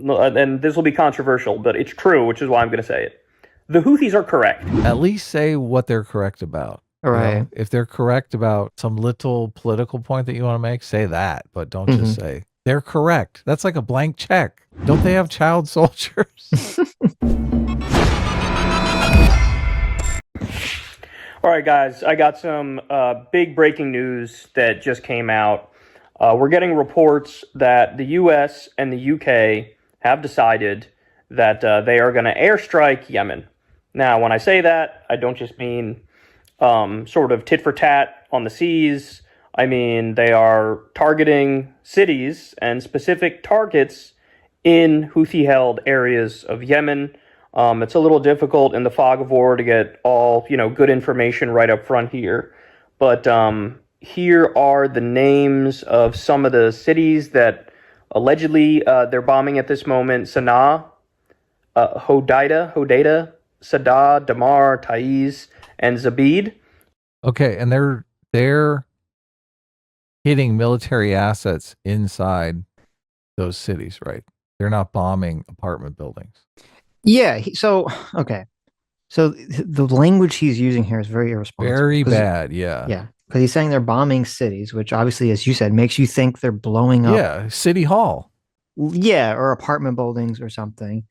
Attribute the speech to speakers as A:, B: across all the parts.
A: and this will be controversial, but it's true, which is why I'm going to say it. The Houthis are correct.
B: At least say what they're correct about.
C: All right.
B: You know, if they're correct about some little political point that you want to make, say that, but don't just say they're correct. That's like a blank check. Don't they have child soldiers?
A: All right, guys, I got some big breaking news that just came out. We're getting reports that the U.S. and the U.K. have decided that they are going to airstrike Yemen. Now, when I say that, I don't just mean sort of tit for tat on the seas. I mean, they are targeting cities and specific targets in Houthi-held areas of Yemen. It's a little difficult in the fog of war to get all, good information right up front here. But here are the names of some of the cities that allegedly they're bombing at this moment. Sana'a, Hodeida, Sada, Damar, Taiz, and Zabid.
B: Okay, and they're hitting military assets inside those cities, right? They're not bombing apartment buildings.
C: Yeah. So the language he's using here is very irresponsible.
B: Very bad. Yeah.
C: Yeah. Because he's saying they're bombing cities, which obviously, as you said, makes you think they're blowing up.
B: Yeah. City Hall.
C: Yeah. Or apartment buildings or something.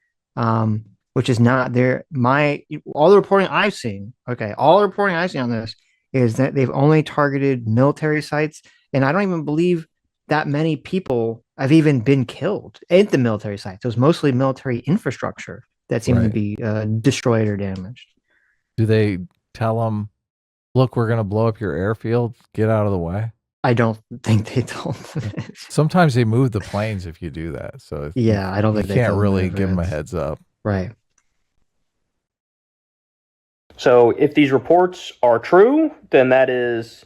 C: Which is not there. All the reporting I've seen on this is that they've only targeted military sites. And I don't even believe that many people have even been killed at the military sites. It was mostly military infrastructure that seemed to be destroyed or damaged.
B: Do they tell them, look, we're going to blow up your airfield, get out of the way?
C: I don't think they told them.
B: Sometimes they move the planes if you do that. So
C: yeah, I don't think
B: they can't really give them a heads up.
C: Right.
A: So if these reports are true, then that is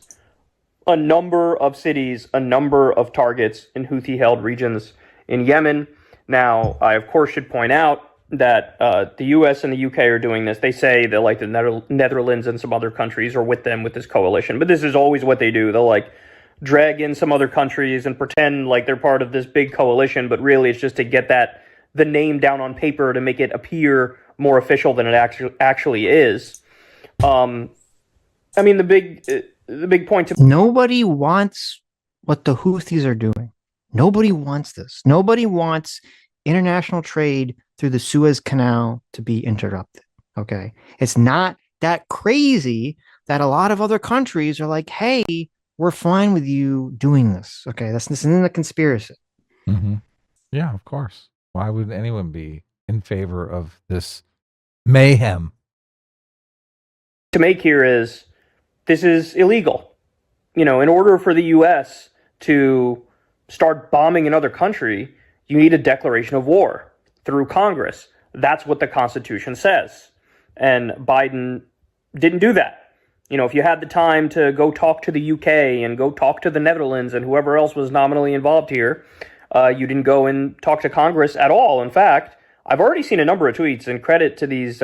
A: a number of cities, a number of targets in Houthi-held regions in Yemen. Now, I, of course, should point out that the U.S. and the U.K. are doing this. They say that, like, the Netherlands and some other countries are with them with this coalition. But this is always what they do. They'll, like, drag in some other countries and pretend like they're part of this big coalition. But really, it's just to get the name down on paper to make it appear more official than it actually is. I mean, the big point to...
C: Nobody wants what the Houthis are doing. Nobody wants this. Nobody wants international trade through the Suez Canal to be interrupted. Okay. It's not that crazy that a lot of other countries are like, hey, we're fine with you doing this. Okay. This isn't a conspiracy.
B: Mm-hmm. Yeah, of course. Why would anyone be in favor of this mayhem?
A: To make here is, this is illegal. In order for the U.S. to start bombing another country, you need a declaration of war through Congress. That's what the Constitution says. And Biden didn't do that. If you had the time to go talk to the UK and go talk to the Netherlands and whoever else was nominally involved here, you didn't go and talk to Congress at all. In fact, I've already seen a number of tweets, and credit to these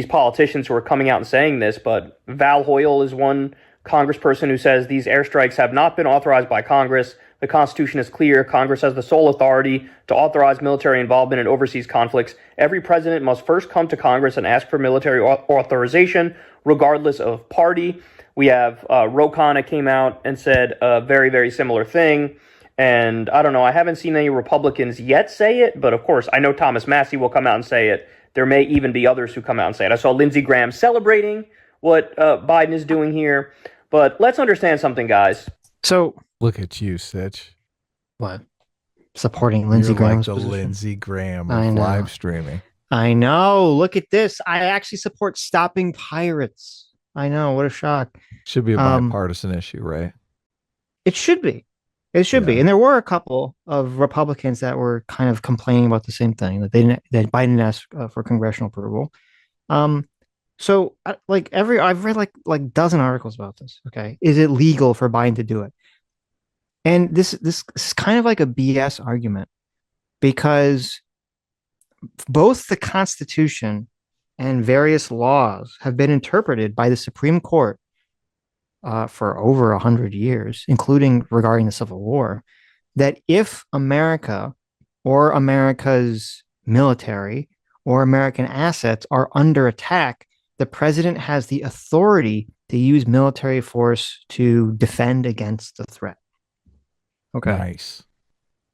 A: politicians who are coming out and saying this, but Val Hoyle is one congressperson who says these airstrikes have not been authorized by Congress. The Constitution is clear. Congress has the sole authority to authorize military involvement in overseas conflicts. Every president must first come to Congress and ask for military authorization, regardless of party. We have Ro Khanna came out and said a very, very similar thing. And I don't know, I haven't seen any Republicans yet say it, but of course, I know Thomas Massey will come out and say it. There may even be others who come out and say it. I saw Lindsey Graham celebrating what Biden is doing here. But let's understand something, guys.
C: So
B: look at you, Sitch.
C: What? Supporting Lindsey Graham.
B: Like the Lindsey Graham of live streaming.
C: I know. Look at this. I actually support stopping pirates. I know. What a shock.
B: Should be a bipartisan issue, right?
C: It should be. It should be. And there were a couple of Republicans that were kind of complaining about the same thing, that Biden asked for congressional approval. So I've read like a dozen articles about this. Okay. Is it legal for Biden to do it? And this is kind of like a BS argument, because both the Constitution and various laws have been interpreted by the Supreme Court for over 100 years, including regarding the Civil War, that if America or America's military or American assets are under attack, the president has the authority to use military force to defend against the threat. Okay.
B: Nice.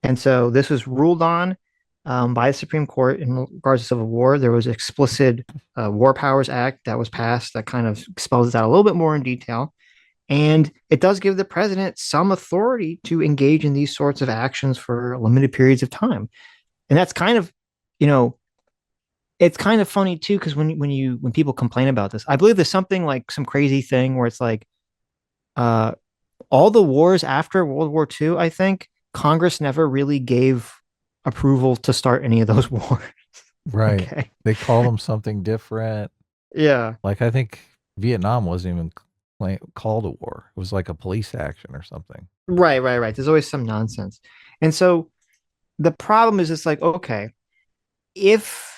C: And so this was ruled on by the Supreme Court in regards to civil war. There was an explicit War Powers Act that was passed that kind of exposes that a little bit more in detail. And it does give the president some authority to engage in these sorts of actions for limited periods of time. And that's kind of, you know, it's kind of funny too, because when people complain about this, I believe there's something like some crazy thing where it's like all the wars after World War II, I think Congress never really gave approval to start any of those wars.
B: Right.
C: Okay.
B: They call them something different.
C: Yeah.
B: Like I think Vietnam wasn't even called a war. It was like a police action or something.
C: Right. There's always some nonsense. And so the problem is it's like, okay, if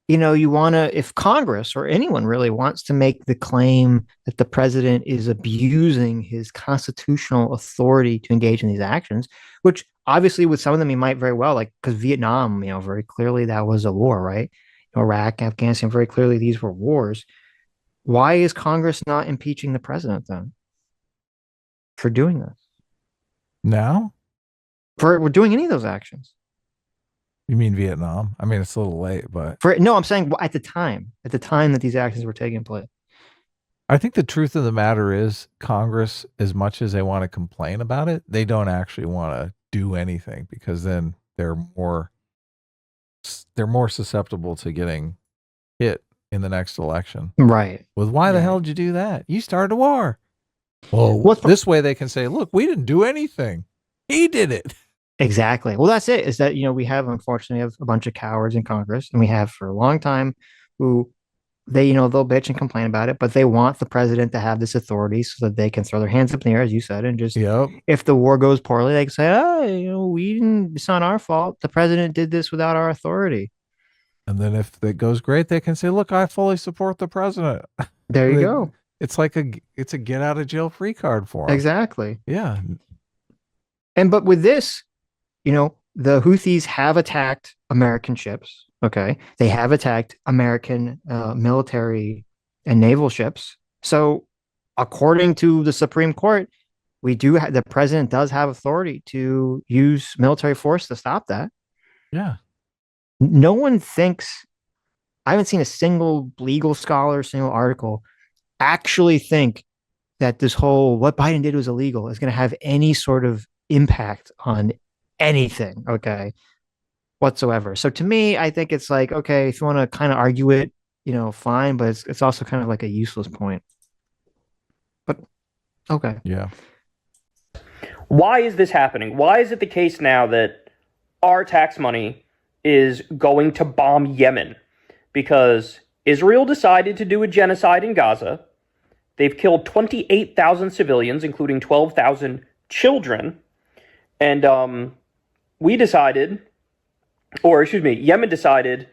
C: if Congress or anyone really wants to make the claim that the president is abusing his constitutional authority to engage in these actions, which obviously with some of them he might very well, like because Vietnam, very clearly that was a war, right? Iraq, Afghanistan, very clearly these were wars. Why is Congress not impeaching the president then for doing this?
B: Now?
C: For doing any of those actions?
B: You mean Vietnam? I mean, it's a little late, but
C: No, I'm saying at the time that these actions were taking place.
B: I think the truth of the matter is Congress, as much as they want to complain about it, they don't actually want to do anything because then they're more susceptible to getting hit in the next election.
C: Right.
B: With why the hell did you do that? You started a war. Well, this way they can say, look, we didn't do anything. He did it.
C: Exactly. Well, that's it. Is that, we unfortunately have a bunch of cowards in Congress, and we have for a long time who they'll bitch and complain about it, but they want the president to have this authority so that they can throw their hands up in the air, as you said, and just, if the war goes poorly, they can say, oh, it's not our fault. The president did this without our authority.
B: And then if it goes great, they can say, look, I fully support the president.
C: There you go.
B: It's like it's a get out of jail free card for them.
C: Exactly.
B: Yeah.
C: But with this, the Houthis have attacked American ships. Okay. They have attacked American military and naval ships. So according to the Supreme Court, the president does have authority to use military force to stop that.
B: Yeah.
C: No one thinks, I haven't seen a single legal scholar, single article actually think that this whole what Biden did was illegal is going to have any sort of impact on anything, okay, whatsoever. So to me, I think it's like, okay, if you want to kind of argue it, fine, but it's also kind of like a useless point. But okay.
B: Yeah.
A: Why is this happening? Why is it the case now that our tax money is going to bomb Yemen? Because Israel decided to do a genocide in Gaza. They've killed 28,000 civilians, including 12,000 children. And Yemen decided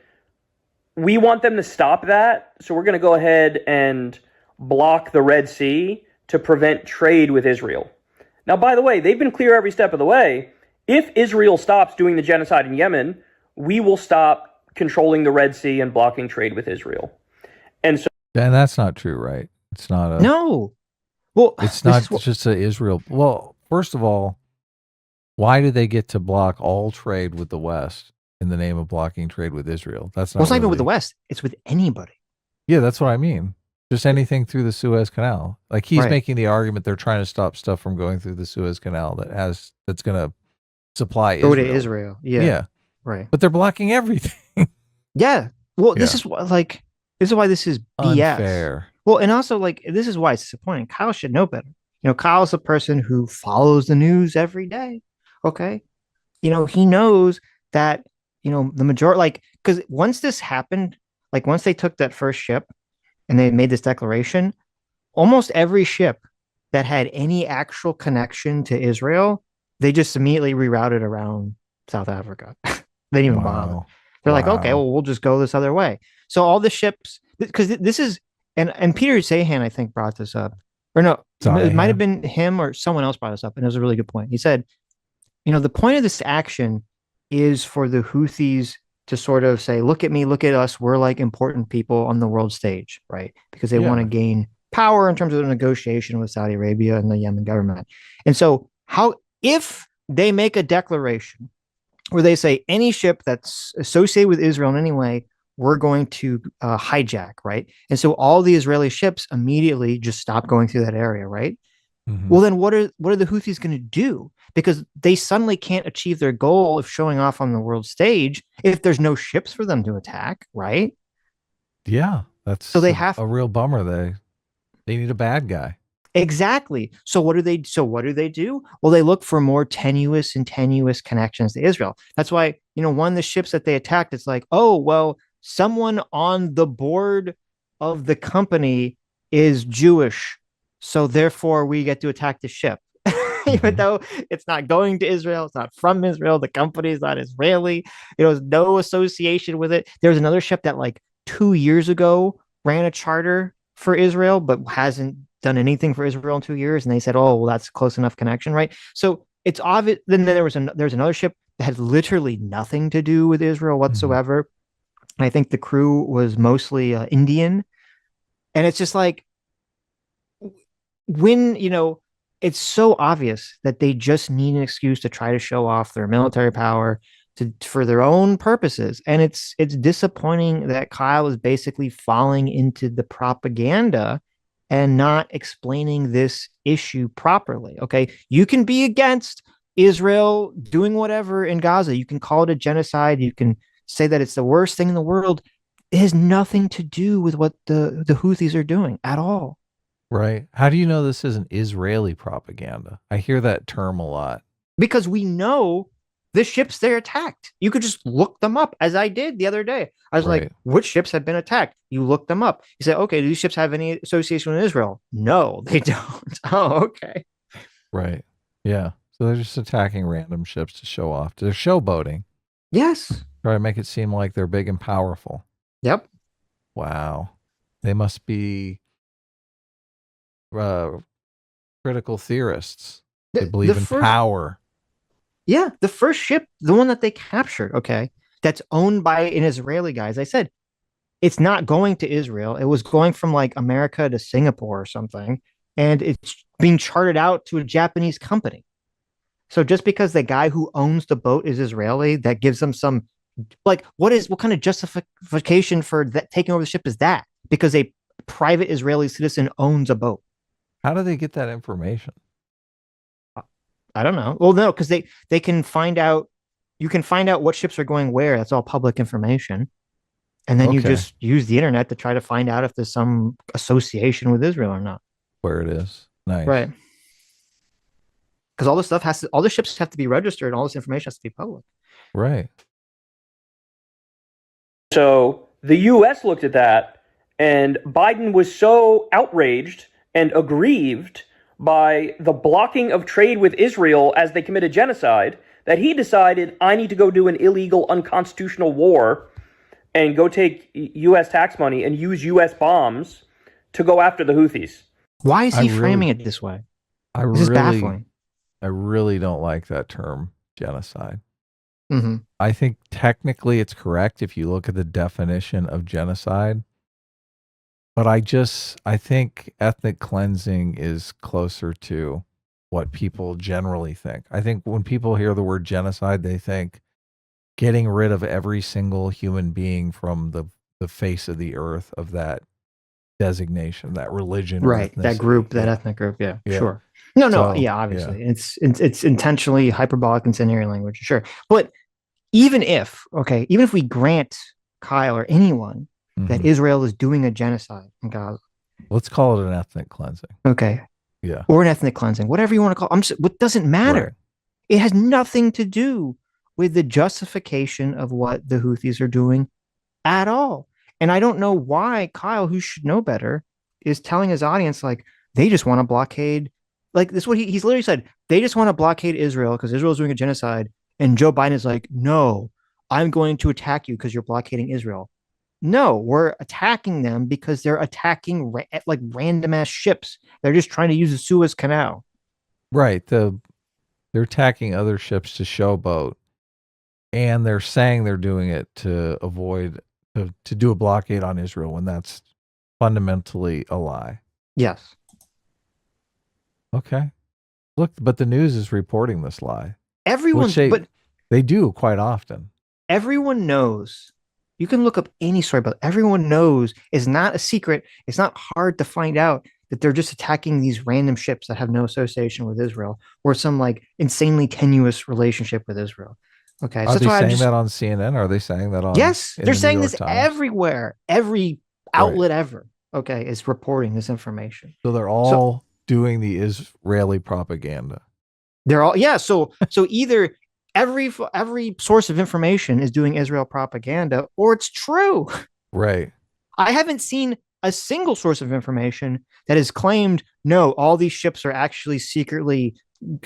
A: we want them to stop that, so we're going to go ahead and block the Red Sea to prevent trade with Israel. Now, by the way, they've been clear every step of the way. If Israel stops doing the genocide in Yemen, we will stop controlling the Red Sea and blocking trade with Israel. And
B: that's not true, right? It's not
C: no. Well,
B: it's not just Israel. Well, first of all, why do they get to block all trade with the West in the name of blocking trade with Israel? That's not.
C: Well, it's not even with the West. It's with anybody.
B: Yeah, that's what I mean. Just anything through the Suez Canal. Like he's making the argument they're trying to stop stuff from going through the Suez Canal that's going to supply Israel.
C: Go to Israel. Yeah.
B: Yeah.
C: Right.
B: But they're blocking everything.
C: Yeah. Well, this is why this is BS.
B: Unfair.
C: Well, and also this is why it's disappointing. Kyle should know better. Kyle's a person who follows the news every day. Okay. He knows that, the majority, because once this happened, once they took that first ship and they made this declaration, almost every ship that had any actual connection to Israel, they just immediately rerouted around South Africa. They didn't even bother. They're like, okay, well, we'll just go this other way. So all the ships, because this is, and Peter Sahan, I think, brought this up. Or no, it might have been him or someone else brought this up, and it was a really good point. He said, the point of this action is for the Houthis to sort of say, look at me, look at us, we're like important people on the world stage, right? Because they want to
B: Yeah.
C: gain power in terms of the negotiation with Saudi Arabia and the Yemen government. And so, how if they make a declaration where they say any ship that's associated with Israel in any way, we're going to hijack, right? And so all the Israeli ships immediately just stop going through that area, right?
B: Mhm.
C: Well, then what are the Houthis going to do? Because they suddenly can't achieve their goal of showing off on the world stage if there's no ships for them to attack, right?
B: Yeah,
C: So
B: that's
C: they have
B: a real bummer. They need a bad guy.
C: exactly. So what do they? So what do they do? Well, they look for more tenuous and tenuous connections to Israel. That's why one of the ships that they attacked. It's like, oh well, someone on the board of the company is Jewish, so therefore we get to attack the ship. Even
B: Mhm.
C: though it's not going to Israel, it's not from Israel, the company is not Israeli, there's no association with it. There's another ship that like 2 years ago ran a charter for Israel, but hasn't done anything for Israel in 2 years. And they said, oh, well, that's close enough connection, right? So it's obvious. Then there's another ship that had literally nothing to do with Israel
B: Mhm.
C: whatsoever. And I think the crew was mostly Indian. And it's just like, when it's so obvious that they just need an excuse to try to show off their military power for their own purposes, and it's disappointing that Kyle is basically falling into the propaganda and not explaining this issue properly. Okay, you can be against Israel doing whatever in Gaza, you can call it a genocide, you can say that it's the worst thing in the world. It has nothing to do with what the Houthis are doing at all.
B: Right. How do you know this isn't Israeli propaganda? I hear that term a lot.
C: Because we know the ships they attacked. You could just look them up, as I did the other day. I was like,
B: Right.
C: which ships have been attacked? You look them up. You say, okay, do these ships have any association with Israel? No, they don't. Oh, okay.
B: Right. Yeah. So they're just attacking random ships to show off. They're showboating.
C: Yes.
B: Try to make it seem like they're big and powerful.
C: Yep.
B: Wow. They must be uh, critical theorists. They
C: The
B: believe in
C: first,
B: power.
C: yeah, the first ship, the one that they captured, okay, that's owned by an Israeli guy, as I said, it's not going to Israel. It was going from like America to Singapore or something, and it's being chartered out to a Japanese company. So just because the guy who owns the boat is Israeli, that gives them some like what kind of justification for that taking over the ship is that? Because a private Israeli citizen owns a boat.
B: How do they get that information?
C: I don't know. Well, no, because they can find out. You can find out what ships are going where. That's all public information. And then you
B: Okay.
C: just use the internet to try to find out if there's some association with Israel or not.
B: Where it is. Nice.
C: Right. Because all this stuff all the ships have to be registered, and all this information has to be public.
B: Right.
A: So the US looked at that, and Biden was so outraged and aggrieved by the blocking of trade with Israel as they committed genocide that he decided, I need to go do an illegal, unconstitutional war and go take US tax money and use US bombs to go after the Houthis.
C: Why is
B: I
C: he
B: really,
C: framing it this way?
B: I
C: This is
B: really,
C: baffling.
B: I really don't like that term genocide.
C: Mm-hmm.
B: I think technically it's correct if you look at the definition of genocide. But I think ethnic cleansing is closer to what people generally think. I think when people hear the word genocide, they think getting rid of every single human being from the face of the earth of that designation, that religion or
C: Right. That
B: ethnicity.
C: group, that
B: Yeah.
C: ethnic group. Yeah,
B: Yeah.
C: sure. No.
B: So,
C: Yeah,
B: yeah.
C: obviously. It's intentionally hyperbolic and incendiary language. Sure. But even if we grant Kyle or anyone that
B: Hmm.
C: Israel is doing a genocide in Gaza,
B: Let's call it an ethnic cleansing.
C: okay,
B: Yeah.
C: or an ethnic cleansing, whatever you want to call it, what doesn't
B: Right.
C: matter. It has nothing to do with the justification of what the Houthis are doing at all. And I don't know why Kyle, who should know better, is telling his audience like they just want to blockade. Like this, is what he's literally said. They just want to blockade Israel because Israel is doing a genocide, and Joe Biden is like, no, I'm going to attack you because you're blockading Israel. No, we're attacking them because they're attacking like random ass ships. They're just trying to use the Suez Canal.
B: Right. They're attacking other ships to showboat. and they're saying they're doing it to avoid to do a blockade on Israel when that's fundamentally a lie.
C: Yes.
B: Okay. Look, but the news is reporting this lie.
C: Everyone, but
B: they do quite often.
C: Everyone knows. You can look up any story about it. Everyone knows it's not a secret. It's not hard to find out that they're just attacking these random ships that have no association with Israel or some like insanely tenuous relationship with Israel. Okay,
B: Are they saying that on CNN? Are they saying that on?
C: Yes, they're saying this
B: Times?
C: Everywhere. Every outlet ever, okay, is reporting this information.
B: So they're all doing the Israeli propaganda.
C: They're all So either every source of information is doing Israel propaganda, or it's true.
B: Right.
C: I haven't seen a single source of information that has claimed, no, all these ships are actually secretly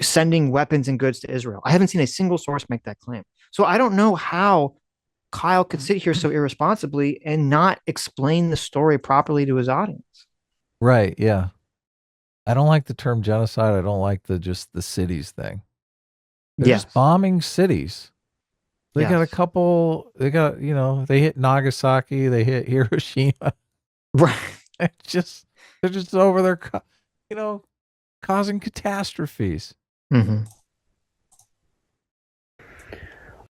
C: sending weapons and goods to Israel. I haven't seen a single source make that claim. So I don't know how Kyle could sit here so irresponsibly and not explain the story properly to his audience.
B: Right. Yeah. I don't like the term genocide. I don't like just the cities thing. They're just bombing cities. They got a couple. They got, they hit Nagasaki. They hit Hiroshima.
C: Right.
B: They're just over there, causing catastrophes.
C: Mm-hmm.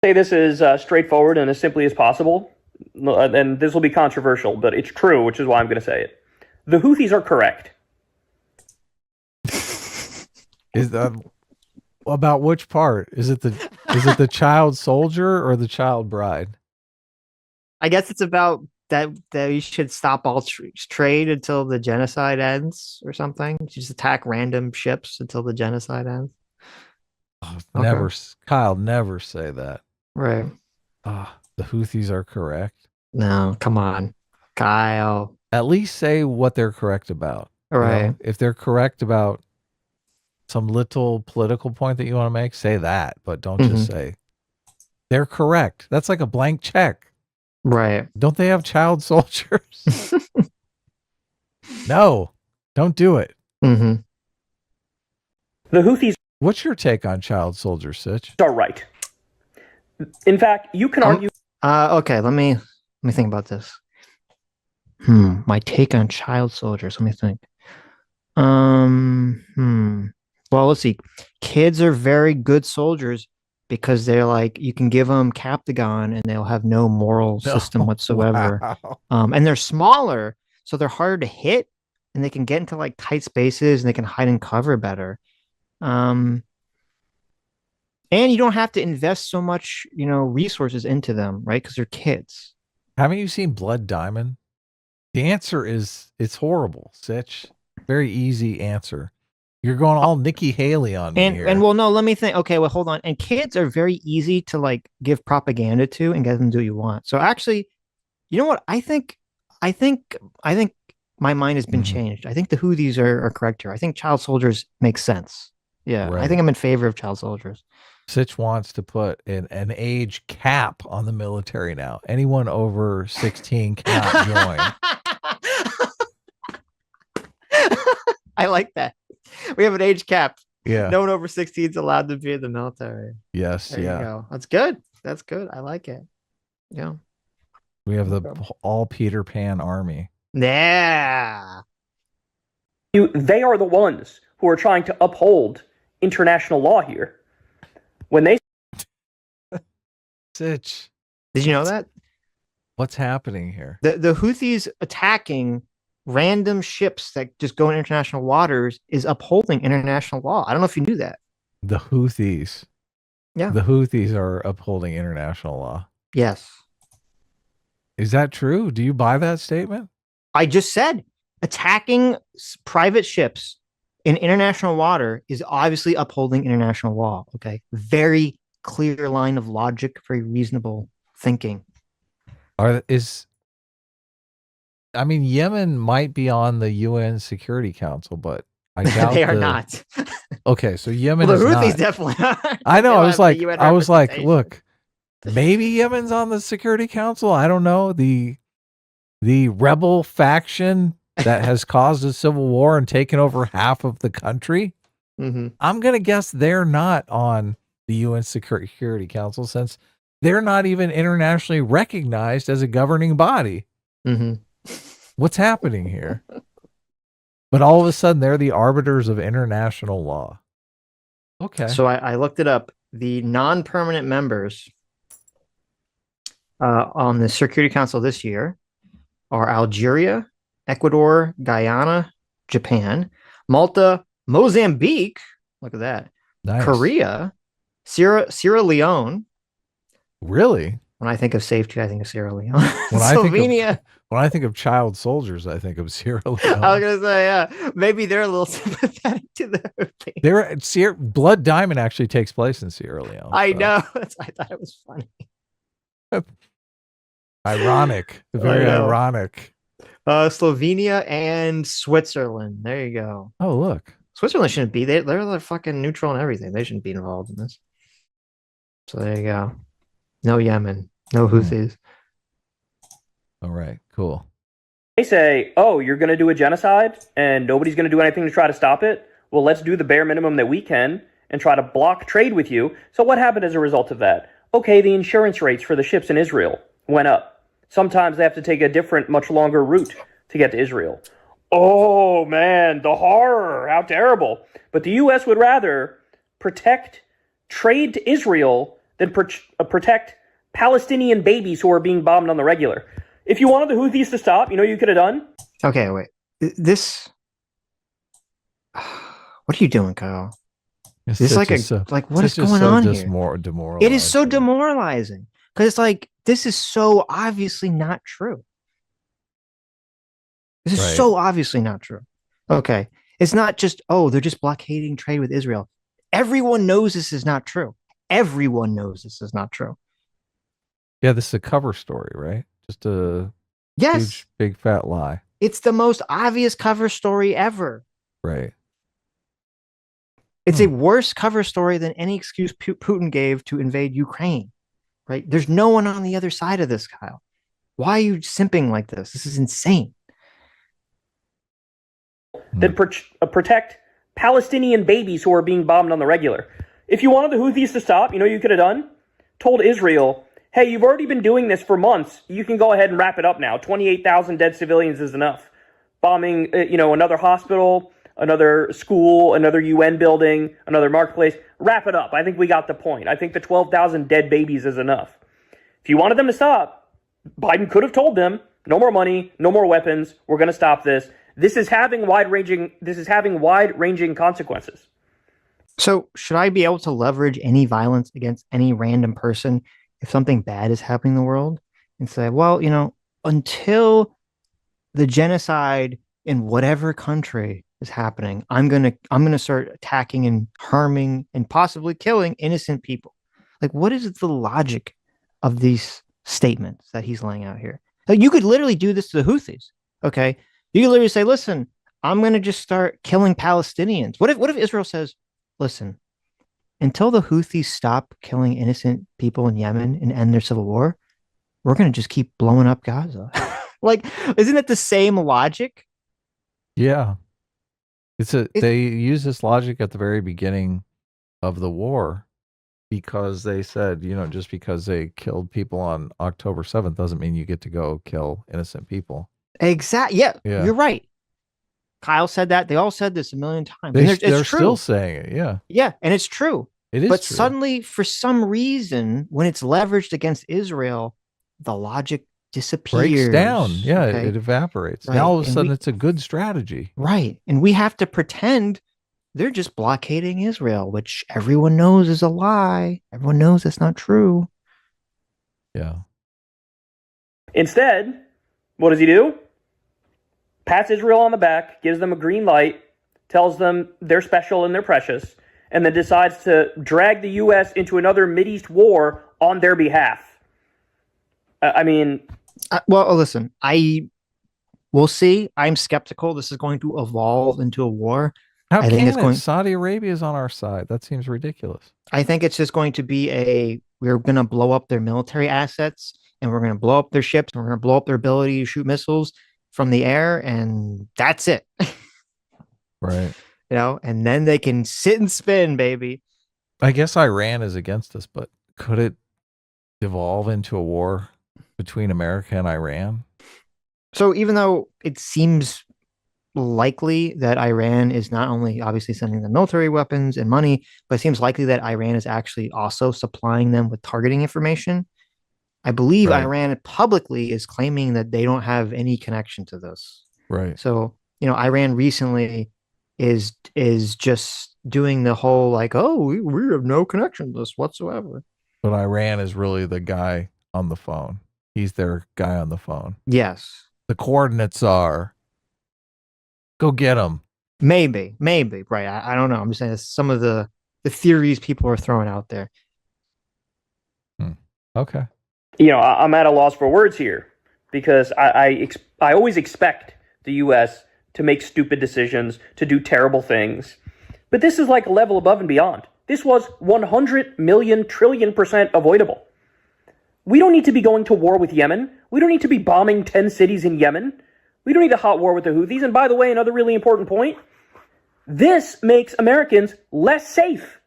A: Say this is straightforward and as simply as possible, and this will be controversial, but it's true, which is why I'm going to say it. The Houthis are correct.
B: Is that about which part? Is it the child soldier or the child bride?
C: I guess it's about that we should stop all trade until the genocide ends or something. Just attack random ships until the genocide ends.
B: Oh, never, Kyle, never say that.
C: Right.
B: The Houthis are correct.
C: No, come on, Kyle.
B: At least say what they're correct about.
C: Right.
B: If they're correct about some little political point that you want to make, say that, but don't just say they're correct. That's like a blank check.
C: Right.
B: Don't they have child soldiers? No, don't do it.
C: Mm-hmm.
A: The Houthis.
B: What's your take on child soldiers, Sitch?
A: Are right. In fact, you can argue.
C: Okay, let me think about this. My take on child soldiers. Let me think. Well, let's see. Kids are very good soldiers because they're like, you can give them Captagon and they'll have no moral system whatsoever.
B: Wow.
C: And they're smaller, so they're harder to hit, and they can get into like tight spaces and they can hide and cover better. And you don't have to invest so much, resources into them, right? Because they're kids.
B: Haven't you seen Blood Diamond? The answer is it's horrible, Sitch. Very easy answer. You're going all Nikki Haley on me here.
C: And well, no, let me think. Okay, well, hold on. And kids are very easy to like give propaganda to and get them to do what you want. So actually, you know what? I think my mind has been changed. I think the Houthis are correct here. I think child soldiers make sense. Yeah, right. I think I'm in favor of child soldiers.
B: Sitch wants to put an age cap on the military now. Anyone over 16 cannot join.
C: I like that. We have an age cap.
B: Yeah.
C: No one over 16 is allowed to be in the military.
B: Yes.
C: There you go. That's good. That's good. I like it. Yeah.
B: We have the all Peter Pan army.
C: Yeah.
A: They are the ones who are trying to uphold international law here. When they
B: Sitch.
C: Did you know that?
B: What's happening here?
C: The Houthis attacking random ships that just go in international waters is upholding international law. I don't know if you knew that.
B: The Houthis.
C: Yeah.
B: The Houthis are upholding international law.
C: Yes.
B: Is that true? Do you buy that statement?
C: I just said attacking private ships in international water is obviously upholding international law. Okay. Very clear line of logic, very reasonable thinking.
B: Yemen might be on the UN Security Council, but I doubt
C: they are not.
B: Okay, so Yemen
C: the
B: is
C: Houthis
B: not.
C: definitely are.
B: I know. I was like, look, maybe Yemen's on the Security Council. I don't know. The rebel faction that has caused a civil war and taken over half of the country. I'm gonna guess they're not on the UN Security Council since They're not even internationally recognized as a governing body.
C: Mm-hmm.
B: What's happening here? But all of a sudden, they're the arbiters of international law. Okay.
C: So I looked it up. The non-permanent members on the Security Council this year are Algeria, Ecuador, Guyana, Japan, Malta, Mozambique. Look at that.
B: Nice.
C: Korea, Sierra Leone.
B: Really?
C: When I think of safety, I think of Sierra Leone.
B: When
C: Slovenia.
B: When I think of child soldiers, I think of Sierra Leone.
C: I was gonna say, yeah, maybe they're a little sympathetic to the thing.
B: Blood Diamond actually takes place in Sierra Leone.
C: I know. I thought it was funny.
B: Ironic. Very ironic.
C: Slovenia and Switzerland. There you go.
B: Oh, look.
C: Switzerland shouldn't be. They're fucking neutral and everything. They shouldn't be involved in this. So there you go. No Yemen. No Houthis.
B: All right. Cool.
A: They say, oh, you're going to do a genocide and nobody's going to do anything to try to stop it? Well, let's do the bare minimum that we can and try to block trade with you. So what happened as a result of that? Okay, the insurance rates for the ships in Israel went up. Sometimes they have to take a different, much longer route to get to Israel. Oh, man, the horror. How terrible. But the U.S. would rather protect trade to Israel than protect Palestinian babies who are being bombed on the regular. If you wanted the Houthis to stop, you know what you could have done?
C: Okay, wait. This... What are you doing, Kyle? This is like what is going on here?
B: Demoralizing.
C: It is so demoralizing. Because it's like, this is so obviously not true. This is so obviously not true. Okay. It's not just, oh, they're just blockading trade with Israel. Everyone knows this is not true. Everyone knows this is not true.
B: Yeah, this is a cover story, right? Just a huge, big, fat lie.
C: It's the most obvious cover story ever.
B: Right.
C: It's a worse cover story than any excuse Putin gave to invade Ukraine. Right? There's no one on the other side of this, Kyle. Why are you simping like this? This is insane.
A: Then protect Palestinian babies who are being bombed on the regular. If you wanted the Houthis to stop, you know what you could have done? Told Israel, hey, you've already been doing this for months. You can go ahead and wrap it up now. 28,000 dead civilians is enough. Bombing, another hospital, another school, another UN building, another marketplace. Wrap it up. I think we got the point. I think the 12,000 dead babies is enough. If you wanted them to stop, Biden could have told them, no more money, no more weapons. We're going to stop this. This is having wide-ranging consequences.
C: So should I be able to leverage any violence against any random person if something bad is happening in the world and say, well, until the genocide in whatever country is happening, I'm gonna start attacking and harming and possibly killing innocent people. Like, what is the logic of these statements that he's laying out here? Like, you could literally do this to the Houthis. Okay, you could literally say, listen, I'm gonna just start killing Palestinians. What if Israel says, listen, until the Houthis stop killing innocent people in Yemen and end their civil war, we're gonna just keep blowing up Gaza. Like, isn't it the same logic?
B: Yeah. They use this logic at the very beginning of the war because they said, just because they killed people on October 7th doesn't mean you get to go kill innocent people.
C: Exactly. Yeah, you're right. Kyle said that. They all said this a million times.
B: They're still saying it. Yeah.
C: Yeah, and it's true.
B: It is
C: but
B: true.
C: Suddenly, for some reason, when it's leveraged against Israel, the logic disappears.
B: Breaks down. Yeah, it evaporates. Right. Now all of a sudden it's a good strategy.
C: Right. And we have to pretend they're just blockading Israel, which everyone knows is a lie. Everyone knows that's not true.
B: Yeah.
A: Instead, what does he do? Pats Israel on the back, gives them a green light, tells them they're special and they're precious, and then decides to drag the U.S. into another Mideast war on their behalf.
C: Listen, we'll see. I'm skeptical this is going to evolve into a war.
B: How I think it's going. Saudi Arabia is on our side. That seems ridiculous.
C: I think it's just going to be we're going to blow up their military assets and we're going to blow up their ships and we're going to blow up their ability to shoot missiles from the air. And that's it.
B: Right.
C: And then they can sit and spin, baby.
B: I guess Iran is against us, but could it devolve into a war between America and Iran?
C: So even though it seems likely that Iran is not only obviously sending them military weapons and money, but it seems likely that Iran is actually also supplying them with targeting information. I believe
B: Right.
C: Iran publicly is claiming that they don't have any connection to this.
B: Right.
C: So, Iran recently is just doing the whole like, oh, we have no connection to this whatsoever.
B: But Iran is really the guy on the phone. He's their guy on the phone.
C: Yes.
B: The coordinates are go get him.
C: Maybe, right. I don't know. I'm just saying some of the theories people are throwing out there.
B: Okay.
A: I'm at a loss for words here because I always expect the U.S. to make stupid decisions, to do terrible things. But this is like a level above and beyond. This was 100 million trillion% avoidable. We don't need to be going to war with Yemen. We don't need to be bombing 10 cities in Yemen. We don't need a hot war with the Houthis. And by the way, another really important point, this makes Americans less safe.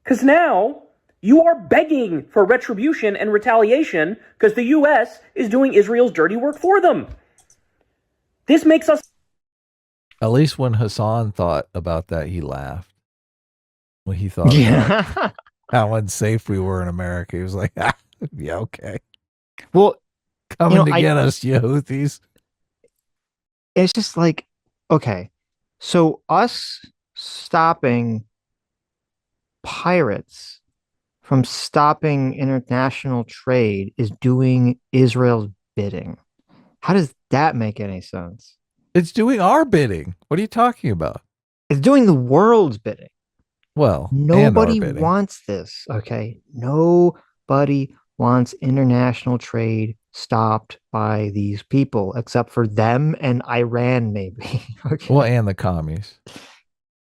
A: Because now you are begging for retribution and retaliation because the U.S. is doing Israel's dirty work for them. This makes us...
B: At least when Hassan thought about that, he laughed. When he thought about how unsafe we were in America, he was like, yeah, okay.
C: Well,
B: coming to get us, you Houthis.
C: It's just like, okay, so us stopping pirates from stopping international trade is doing Israel's bidding. How does that make any sense?
B: It's doing our bidding. What are you talking about?
C: It's doing the world's bidding.
B: Well,
C: nobody wants this, okay? Nobody wants international trade stopped by these people, except for them and Iran, maybe. Okay.
B: Well, and the commies.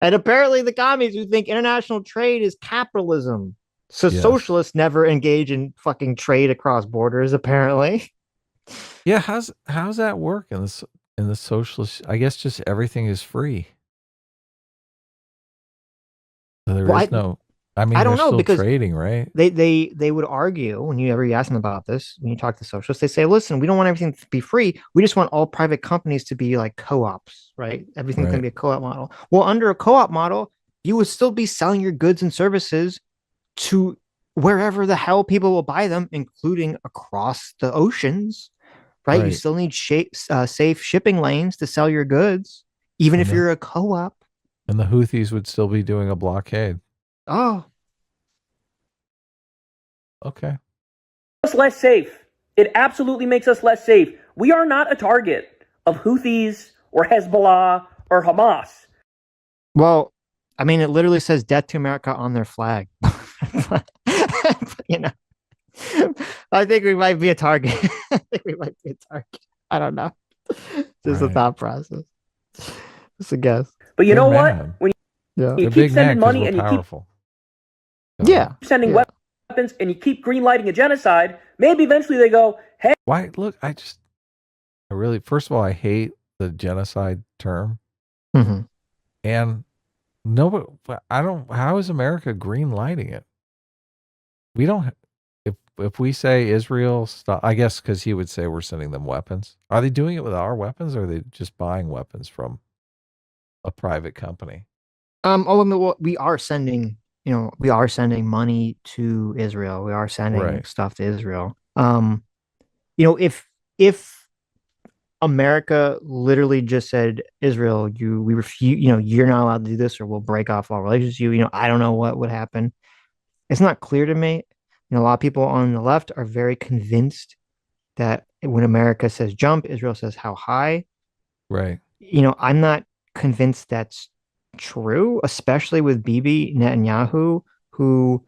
C: And apparently the commies who think international trade is capitalism. So yes. Socialists never engage in fucking trade across borders, apparently.
B: Yeah, how's that work in the socialist? I guess just everything is free. So there is no. I mean, I don't know because trading, right?
C: They would argue when you ask them about this, when you talk to socialists, they say, "Listen, we don't want everything to be free. We just want all private companies to be like co-ops, right? Everything's going to be a co-op model. Well, under a co-op model, you would still be selling your goods and services to wherever the hell people will buy them, including across the oceans, right? You still need safe shipping lanes to sell your goods, even if you're a co-op.
B: And the Houthis would still be doing a blockade.
C: Oh.
B: Okay.
A: Us less safe. It absolutely makes us less safe. We are not a target of Houthis or Hezbollah or Hamas.
C: Well, I mean, it literally says "Death to America" on their flag. I think we might be a target. I don't know. Just a thought process. Just a guess.
A: But you know what? When you keep sending money and you keep sending weapons and you keep greenlighting a genocide, maybe eventually they go, hey.
B: Why? Look, I really, first of all, I hate the genocide term.
C: Mm-hmm.
B: And how is America greenlighting it? We don't, if we say Israel stop, I guess because he would say we're sending them weapons. Are they doing it with our weapons or are they just buying weapons from a private company?
C: We are sending, we are sending money to Israel. We are sending stuff to Israel. If America literally just said, Israel, we refuse, you're not allowed to do this or we'll break off all relations with you, I don't know what would happen. It's not clear to me. A lot of people on the left are very convinced that when America says jump, Israel says how high.
B: Right.
C: I'm not convinced that's true, especially with Bibi Netanyahu, who,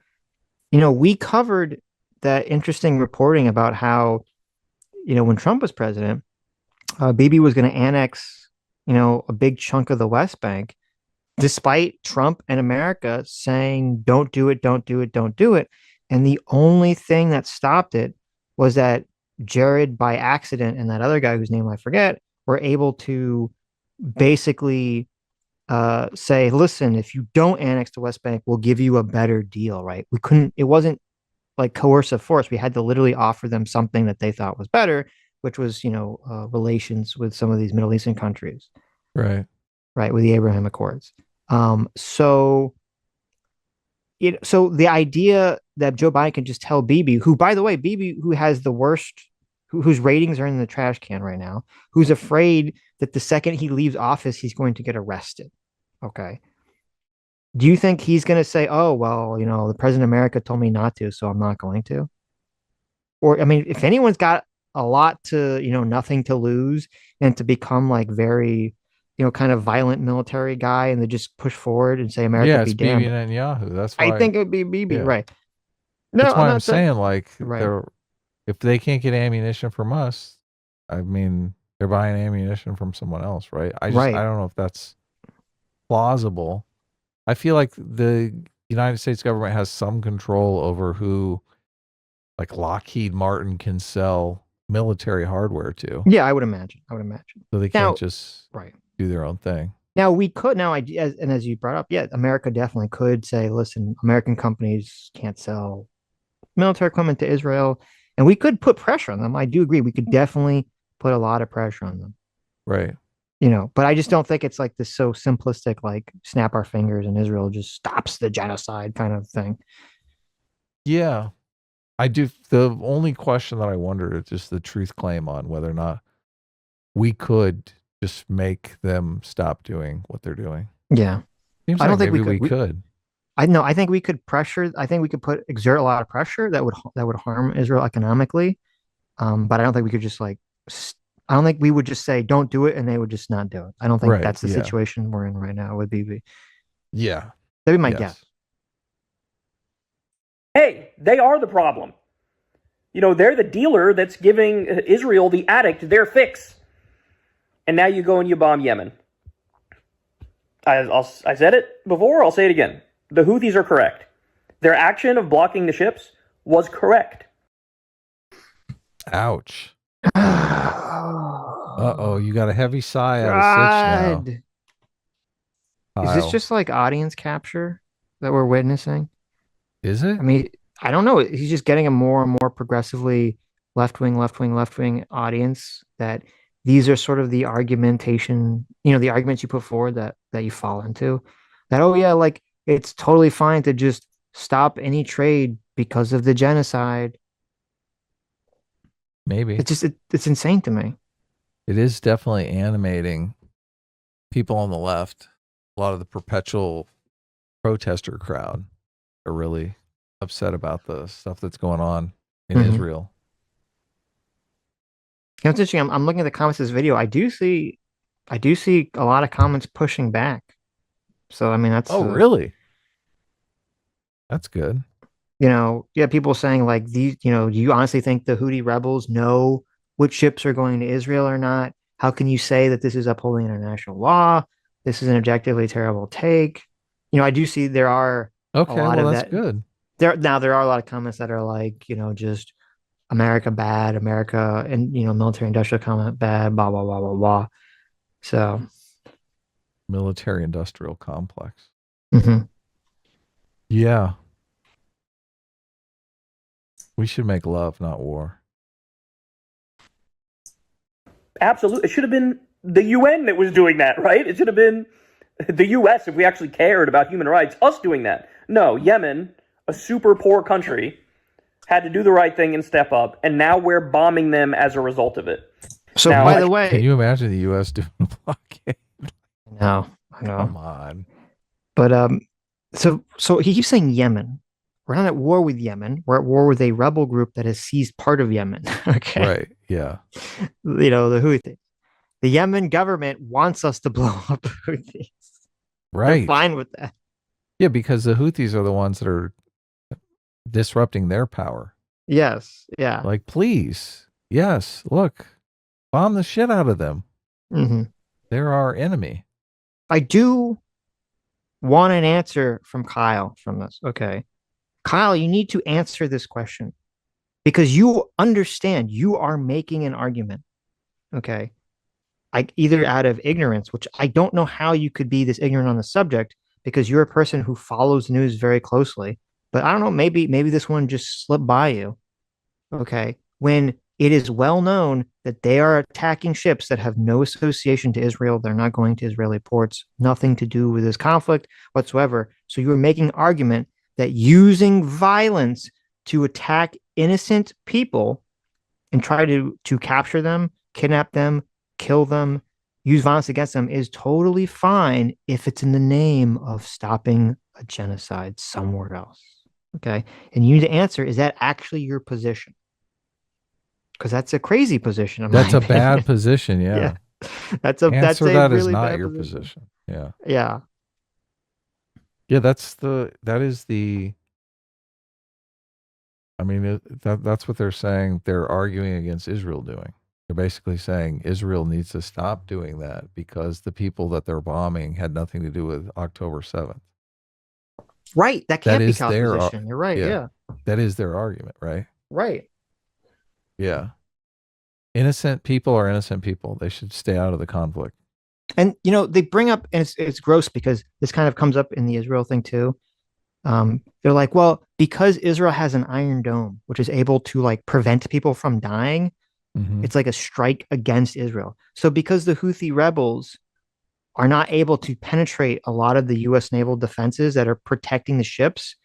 C: we covered that interesting reporting about how, when Trump was president, Bibi was going to annex, a big chunk of the West Bank, despite Trump and America saying, don't do it, don't do it, don't do it. And the only thing that stopped it was that Jared, by accident, and that other guy whose name I forget, were able to basically say, listen, if you don't annex the West Bank, we'll give you a better deal, right? It wasn't like coercive force. We had to literally offer them something that they thought was better, which was, relations with some of these Middle Eastern countries,
B: Right.
C: right, with the Abraham Accords. So so the idea that Joe Biden can just tell Bibi, who, by the way, Bibi, who has the worst, whose ratings are in the trash can right now, who's afraid that the second he leaves office, he's going to get arrested. Okay. Do you think he's going to say, oh, well, the president of America told me not to, so I'm not going to? Or, I mean, if anyone's got a lot to, nothing to lose and to become like very, kind of violent military guy and to just push forward and say, America
B: Yeah,
C: be
B: it's Bibi
C: damned.
B: Netanyahu. That's
C: I
B: why.
C: think it would be Bibi,
B: Yeah,
C: right? No,
B: that's
C: I'm
B: why I'm
C: not saying,
B: saying like
C: right.
B: if they can't get ammunition from us, I mean they're buying ammunition from someone else, right? I
C: Right.
B: don't know if that's plausible. I feel like the United States government has some control over who, like Lockheed Martin, can sell military hardware to,
C: Yeah, I would imagine. I would imagine.
B: so they can't
C: Now,
B: just
C: right.
B: do their own thing.
C: Now we could as you brought up, yeah, America definitely could say, listen, American companies can't sell military equipment to Israel, and we could put pressure on them. I do agree. We could definitely put a lot of pressure on them.
B: Right.
C: But I just don't think it's like this so simplistic, like snap our fingers and Israel just stops the genocide kind of thing.
B: Yeah. I do. The only question that I wonder is just the truth claim on whether or not we could just make them stop doing what they're doing.
C: Yeah.
B: Seems
C: I
B: like
C: don't think
B: maybe
C: we
B: we
C: could.
B: could.
C: I know. I think we could pressure. I think we could exert a lot of pressure that would harm Israel economically. But I don't think we could just like. I don't think we would just say don't do it, and they would just not do it. I don't think
B: Right.
C: that's the
B: Yeah.
C: situation we're in right now. Would be
B: Yeah.
C: that'd be my
B: Yes.
C: guess.
A: Hey, they are the problem. They're the dealer that's giving Israel, the addict, their fix. And now you go and you bomb Yemen. I said it before, I'll say it again. The Houthis are correct. Their action of blocking the ships was correct.
B: Ouch.
C: Oh,
B: You got a heavy sigh out of Sitch now.
C: God. Is this
B: Kyle.
C: just like audience capture that we're witnessing?
B: Is it?
C: I mean, I don't know. He's just getting a more and more progressively left wing, left wing, left wing audience that these are sort of the argumentation, the arguments you put forward that you fall into. That, oh yeah, like it's totally fine to just stop any trade because of the genocide.
B: Maybe.
C: It's insane to me.
B: It is definitely animating people on the left. A lot of the perpetual protester crowd are really upset about the stuff that's going on in Israel.
C: It's interesting. I'm looking at the comments of this video. I do see a lot of comments pushing back. So I mean, that's
B: really? That's good.
C: People saying like these. Do you honestly think the Houthi rebels know which ships are going to Israel or not? How can you say that this is upholding international law? This is an objectively terrible take. I do see there are
B: Okay,
C: a lot
B: well,
C: of
B: that's
C: that.
B: good.
C: There are a lot of comments that are like, just America bad, America and military industrial comment bad, blah blah blah blah blah. So
B: Military industrial complex.
C: mhm.
B: Yeah. We should make love, not war.
A: Absolutely. It should have been the UN that was doing that, right? It should have been the US, if we actually cared about human rights, us doing that. No, Yemen, a super poor country, had to do the right thing and step up, and now we're bombing them as a result of it.
C: So
A: Now,
C: by the way,
B: Can you imagine the U.S. doing a blockade?
C: no, I know.
B: Come on.
C: But so he keeps saying Yemen. We're not at war with Yemen. We're at war with a rebel group that has seized part of Yemen. Okay.
B: Right. Yeah.
C: The Houthis. The Yemen government wants us to blow up Houthis.
B: Right.
C: They're fine with that.
B: Yeah, because the Houthis are the ones that are disrupting their power.
C: Yes. Yeah.
B: Like, please. Yes. Look, bomb the shit out of them.
C: Mm-hmm.
B: They're our enemy.
C: I do want an answer from Kyle from this. Okay. Kyle, you need to answer this question because you understand you are making an argument. Okay. Either out of ignorance, which I don't know how you could be this ignorant on the subject because you're a person who follows news very closely, but I don't know, maybe this one just slipped by you. Okay. When it is well known that they are attacking ships that have no association to Israel, they're not going to Israeli ports, nothing to do with this conflict whatsoever. So you are making an argument that using violence to attack innocent people and try to capture them, kidnap them, kill them, use violence against them is totally fine if it's in the name of stopping a genocide somewhere else. Okay. And you need to answer, is that actually your position? Because that's a crazy position.
B: That's a bad position. Yeah.
C: Yeah. That's a
B: Answer
C: that's a
B: that
C: really
B: is not
C: bad
B: your
C: position.
B: Yeah.
C: Yeah.
B: Yeah. That is the, I mean, that's what they're saying. They're arguing against Israel doing. They're basically saying Israel needs to stop doing that because the people that they're bombing had nothing to do with October 7th.
C: Right. That can't be
B: is
C: Cal's
B: their
C: position. You're right. Yeah.
B: That is their argument, right?
C: Right.
B: Yeah. Innocent people are innocent people. They should stay out of the conflict.
C: And they bring up, and it's gross because this kind of comes up in the Israel thing too. They're like, well, because Israel has an Iron Dome, which is able to like prevent people from dying, it's like a strike against Israel. So because the Houthi rebels are not able to penetrate a lot of the U.S. naval defenses that are protecting the ships,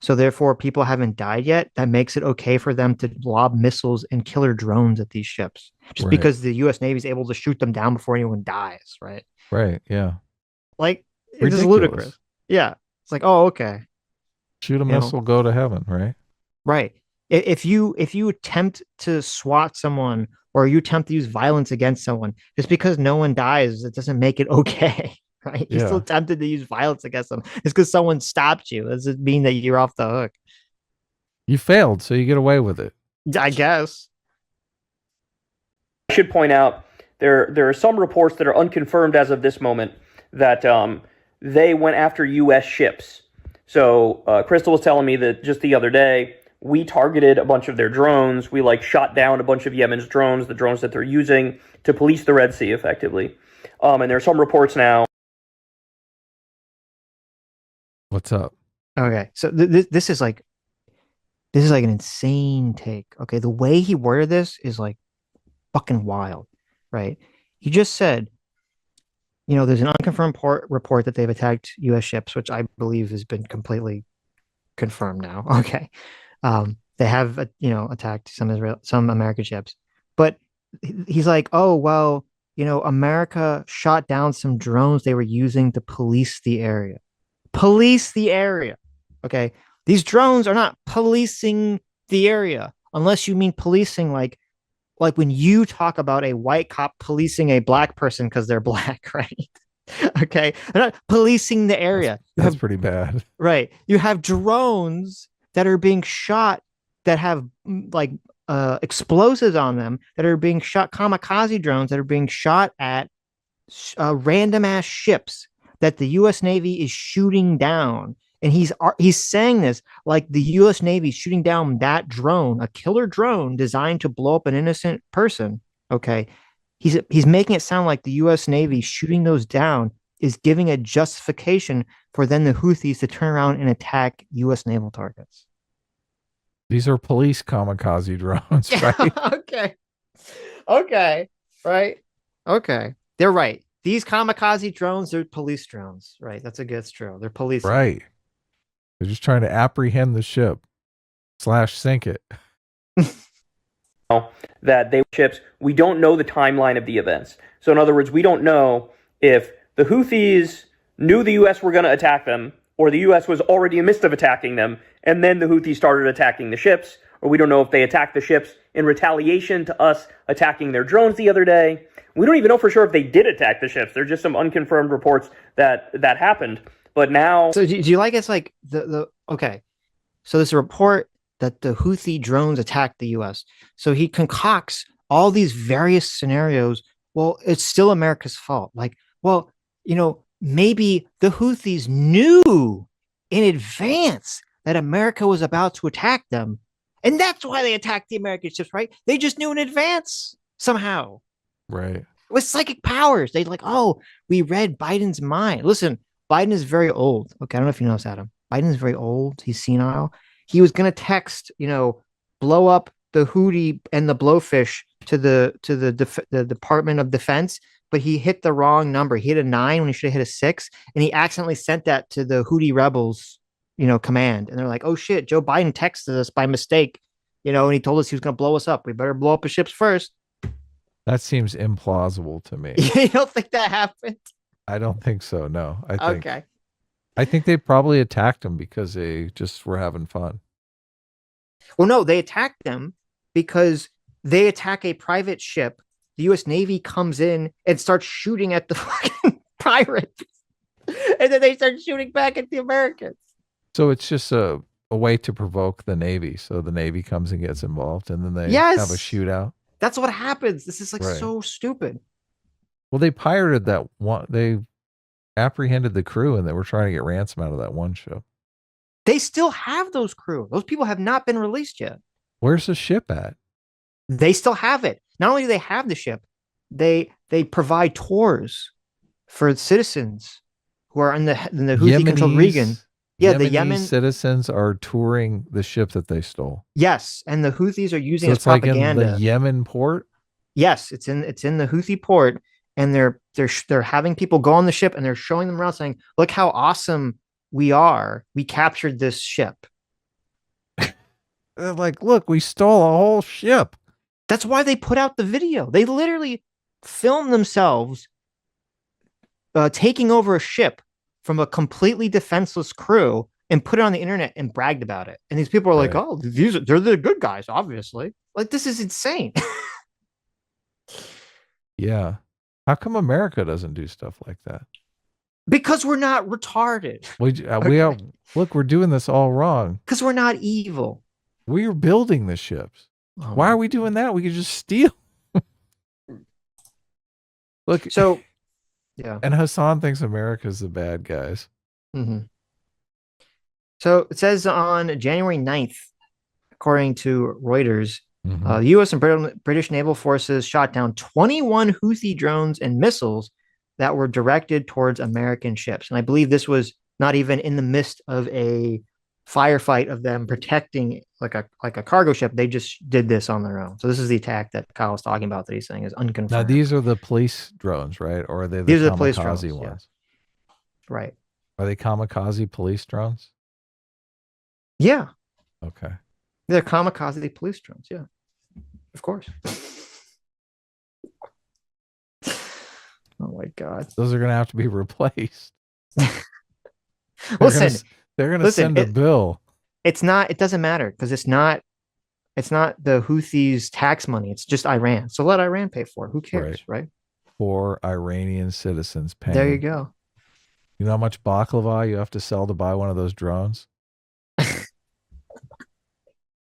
C: so therefore people haven't died yet, that makes it okay for them to lob missiles and killer drones at these ships. Just because the U.S. Navy is able to shoot them down before anyone dies, right?
B: Right, yeah.
C: Like, it's just ludicrous. Yeah. It's like, oh, okay.
B: Shoot a missile, go to heaven, right?
C: Right. If you attempt to swat someone or you attempt to use violence against someone, just because no one dies, it doesn't make it okay, right? You still attempted to use violence against them. It's because someone stopped you. Does it mean that you're off the hook?
B: You failed, so you get away with it.
C: I guess.
A: I should point out there are some reports that are unconfirmed as of this moment that they went after U.S. ships. So Crystal was telling me that just the other day, we targeted a bunch of their drones. We shot down a bunch of Yemen's drones, the drones that they're using to police the Red Sea effectively. And there are some reports now.
B: What's up?
C: Okay, so this is like an insane take. Okay, the way he worded this is like fucking wild, right? He just said, there's an unconfirmed report that they've attacked U.S. ships, which I believe has been completely confirmed now. Okay. They have, attacked some American ships, but he's like, oh, well, America shot down some drones they were using to police the area. Police the area. Okay. These drones are not policing the area unless you mean policing like when you talk about a white cop policing a black person because they're black, right? Okay. They're not policing the area.
B: That's pretty bad.
C: Right. You have drones that are being shot that have explosives on them that are being shot, kamikaze drones that are being shot at random ass ships that the U.S. Navy is shooting down. And he's saying this like the U.S. Navy is shooting down that drone, a killer drone designed to blow up an innocent person. Okay. He's making it sound like the U.S. Navy shooting those down is giving a justification for then the Houthis to turn around and attack U.S. naval targets.
B: These are police kamikaze drones, right?
C: Okay. Right. Okay. They're right. These kamikaze drones are police drones. Right. That's true. They're police.
B: Right. They're just trying to apprehend the ship / sink it.
A: That they were ships. We don't know the timeline of the events. So in other words, we don't know if the Houthis knew the U.S. were going to attack them, or the U.S. was already in the midst of attacking them, and then the Houthis started attacking the ships, or we don't know if they attacked the ships in retaliation to us attacking their drones the other day. We don't even know for sure if they did attack the ships. There are just some unconfirmed reports that happened. But now...
C: So do you like it's like okay. So there's a report that the Houthi drones attacked the U.S. So he concocts all these various scenarios. Well, it's still America's fault. Like, well, maybe the Houthis knew in advance that America was about to attack them. And that's why they attacked the American ships, right? They just knew in advance somehow.
B: Right.
C: With psychic powers. They we read Biden's mind. Listen, Biden is very old. Okay, I don't know if you know this, Adam. Biden's very old. He's senile. He was going to text, blow up the Houthi and the blowfish to the Department of Defense, but he hit the wrong number. He hit a 9 when he should have hit a 6, and he accidentally sent that to the Houthi rebels, command. And they're like, "Oh shit, Joe Biden texted us by mistake, and he told us he was going to blow us up. We better blow up his ships first."
B: That seems implausible to me.
C: You don't think that happened?
B: I don't think so. No,
C: Okay.
B: I think they probably attacked him because they just were having fun.
C: Well, no, they attacked them because they attack a private ship. The U.S. Navy comes in and starts shooting at the fucking pirates. And then they start shooting back at the Americans.
B: So it's just a way to provoke the Navy. So the Navy comes and gets involved, and then they
C: Yes.
B: have a shootout.
C: That's what happens. This is like
B: Right.
C: so stupid.
B: Well, they pirated that one. They apprehended the crew, and they were trying to get ransom out of that one ship.
C: They still have those crew. Those people have not been released yet.
B: Where's the ship at?
C: They still have it. Not only do they have the ship, they provide tours for citizens who are in the Houthi-controlled region. Yeah,
B: Yemeni
C: the Yemen
B: citizens are touring the ship that they stole.
C: Yes, and the Houthis are using
B: So
C: it as
B: it's like in
C: propaganda.
B: the Yemen port.
C: Yes, it's in the Houthi port, and they're having people go on the ship, and they're showing them around, saying, "Look how awesome we are! We captured this ship."
B: They're like, "Look, we stole a whole ship."
C: That's why they put out the video. They literally filmed themselves taking over a ship from a completely defenseless crew and put it on the internet and bragged about it. And these people are like,
B: Right.
C: "Oh, they're the good guys, obviously." Like, this is insane.
B: Yeah. How come America doesn't do stuff like that?
C: Because we're not retarded.
B: We are, look, we're doing this all wrong.
C: Because we're not evil.
B: We are building the ships.
C: Oh,
B: Why are we doing that? We could just steal. Look,
C: So, yeah.
B: and Hassan thinks America's the bad guys.
C: Mm-hmm. So it says on January 9th, according to Reuters,
B: Mhm.
C: the U.S. and British naval forces shot down 21 Houthi drones and missiles that were directed towards American ships. And I believe this was not even in the midst of a firefight of them protecting like a cargo ship. They just did this on their own. So this is the attack that Kyle was talking about that he's saying is unconfirmed.
B: Now, these are the police drones, right? Or are they the
C: These are the police
B: kamikaze
C: drones,
B: ones?
C: yeah. Right.
B: Are they kamikaze police drones?
C: Yeah.
B: Okay.
C: They're kamikaze police drones. Yeah. Of course. Oh my God.
B: Those are going to have to be replaced.
C: Listen,
B: they're going to send a bill.
C: it doesn't matter because it's not the Houthis' tax money. It's just Iran. So let Iran pay for it. Who cares, right?
B: For Iranian citizens paying.
C: There you go.
B: You know how much baklava you have to sell to buy one of those drones?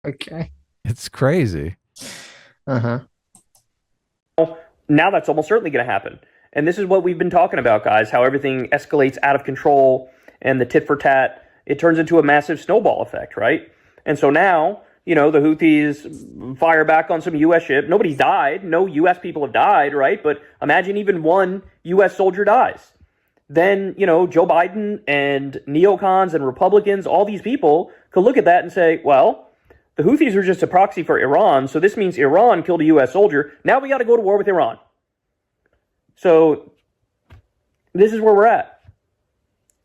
C: Okay.
B: It's crazy.
C: Uh-huh.
A: Now that's almost certainly going to happen. And this is what we've been talking about, guys, how everything escalates out of control and the tit for tat, it turns into a massive snowball effect, right? And so now, the Houthis fire back on some U.S. ship. Nobody's died. No U.S. people have died, right? But imagine even one U.S. soldier dies. Then, Joe Biden and neocons and Republicans, all these people could look at that and say, well, the Houthis are just a proxy for Iran, so this means Iran killed a U.S. soldier. Now we got to go to war with Iran. So this is where we're at.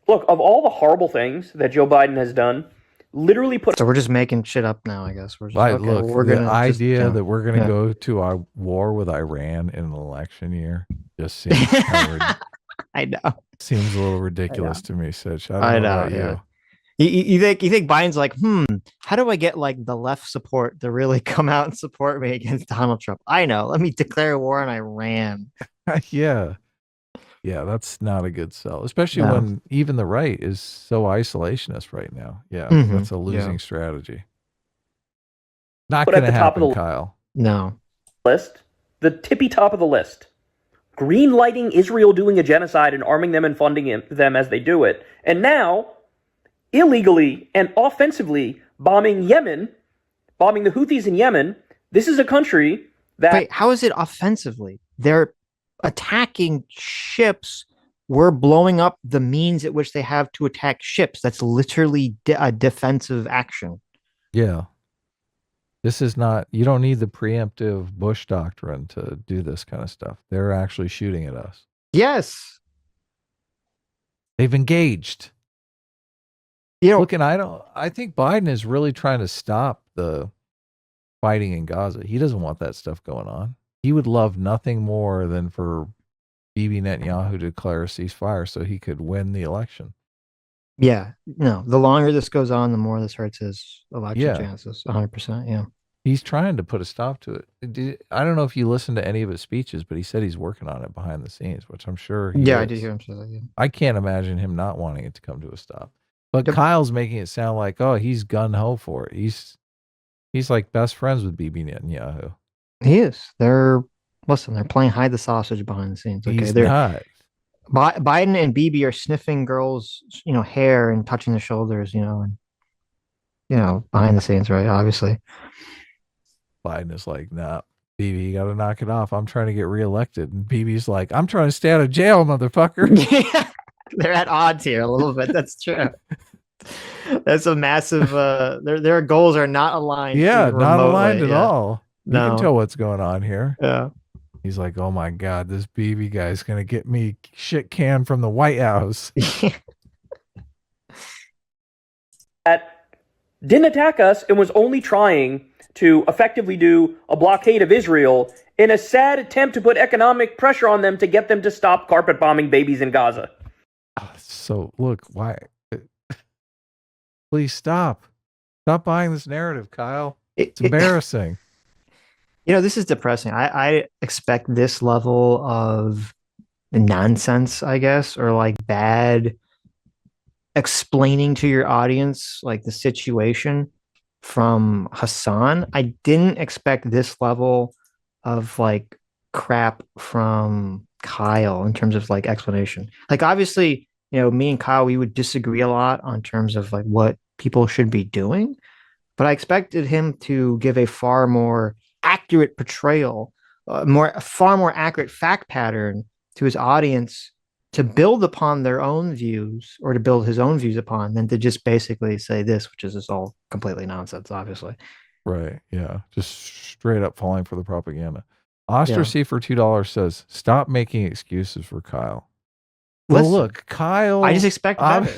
A: Look, of all the horrible things that Joe Biden has done, literally put...
C: So we're just making shit up now, I guess. We're just,
B: Right,
C: okay,
B: look,
C: we're
B: the
C: gonna
B: idea
C: just,
B: that we're going to go to a war with Iran in an election year just seems
C: I know.
B: Seems a little ridiculous to me, Sitch.
C: I
B: don't know
C: know,
B: about
C: yeah.
B: you.
C: You think Biden's like, how do I get like the left support to really come out and support me against Donald Trump? I know. Let me declare war on Iran.
B: Yeah. Yeah, that's not a good sell, especially when even the right is so isolationist right now. Yeah, that's a losing strategy. Not going to happen, Kyle.
C: No.
A: List, the tippy top of the list. Green lighting Israel doing a genocide and arming them and funding them as they do it. And now, illegally and offensively bombing Yemen, bombing the Houthis in Yemen. This is a country that...
C: Wait, how is it offensively? They're attacking ships we're blowing up the means at which they have to attack ships. That's literally a defensive action.
B: Yeah. This is not, you don't need the preemptive Bush doctrine to do this kind of stuff. They're actually shooting at us.
C: Yes.
B: They've engaged. Look, and I think Biden is really trying to stop the fighting in Gaza. He doesn't want that stuff going on. He would love nothing more than for Bibi Netanyahu to declare a ceasefire so he could win the election.
C: Yeah, no. The longer this goes on, the more this hurts his election chances. 100%. Yeah.
B: He's trying to put a stop to it. I don't know if you listened to any of his speeches, but he said he's working on it behind the scenes, which I'm sure he is.
C: I did hear him say that. Yeah.
B: I can't imagine him not wanting it to come to a stop. But Kyle's making it sound like, oh, he's gun-ho for it. He's like best friends with Bibi Netanyahu.
C: He is. They're playing hide the sausage behind the scenes. Okay,
B: He's not.
C: Biden and Bibi are sniffing girls, hair and touching their shoulders, and behind the scenes, right? Obviously.
B: Biden is like, nah, Bibi, you got to knock it off. I'm trying to get reelected. And Bibi's like, I'm trying to stay out of jail, motherfucker.
C: Yeah, they're at odds here a little bit. That's true. That's a massive, their goals are not aligned.
B: Yeah, not aligned at all.
C: No.
B: You can tell what's going on here.
C: Yeah.
B: He's like, oh my God, this Bibi guy's going to get me shit canned from the White House.
A: That didn't attack us and was only trying to effectively do a blockade of Israel in a sad attempt to put economic pressure on them to get them to stop carpet bombing babies in Gaza.
B: So look, why? Please stop. Stop buying this narrative, Kyle. It's embarrassing.
C: This is depressing. I expect this level of nonsense, I guess, or like bad explaining to your audience, like the situation from Hassan. I didn't expect this level of like crap from Kyle in terms of like explanation. Like obviously, me and Kyle, we would disagree a lot on terms of like what people should be doing, but I expected him to give a far more accurate portrayal, far more accurate fact pattern to his audience to build upon their own views or to build his own views upon than to just basically say this, which is just all completely nonsense, obviously.
B: Right. Yeah. Just straight up falling for the propaganda. Ostracy for $2 says, stop making excuses for Kyle. Well, look, Kyle.
C: I just expect better.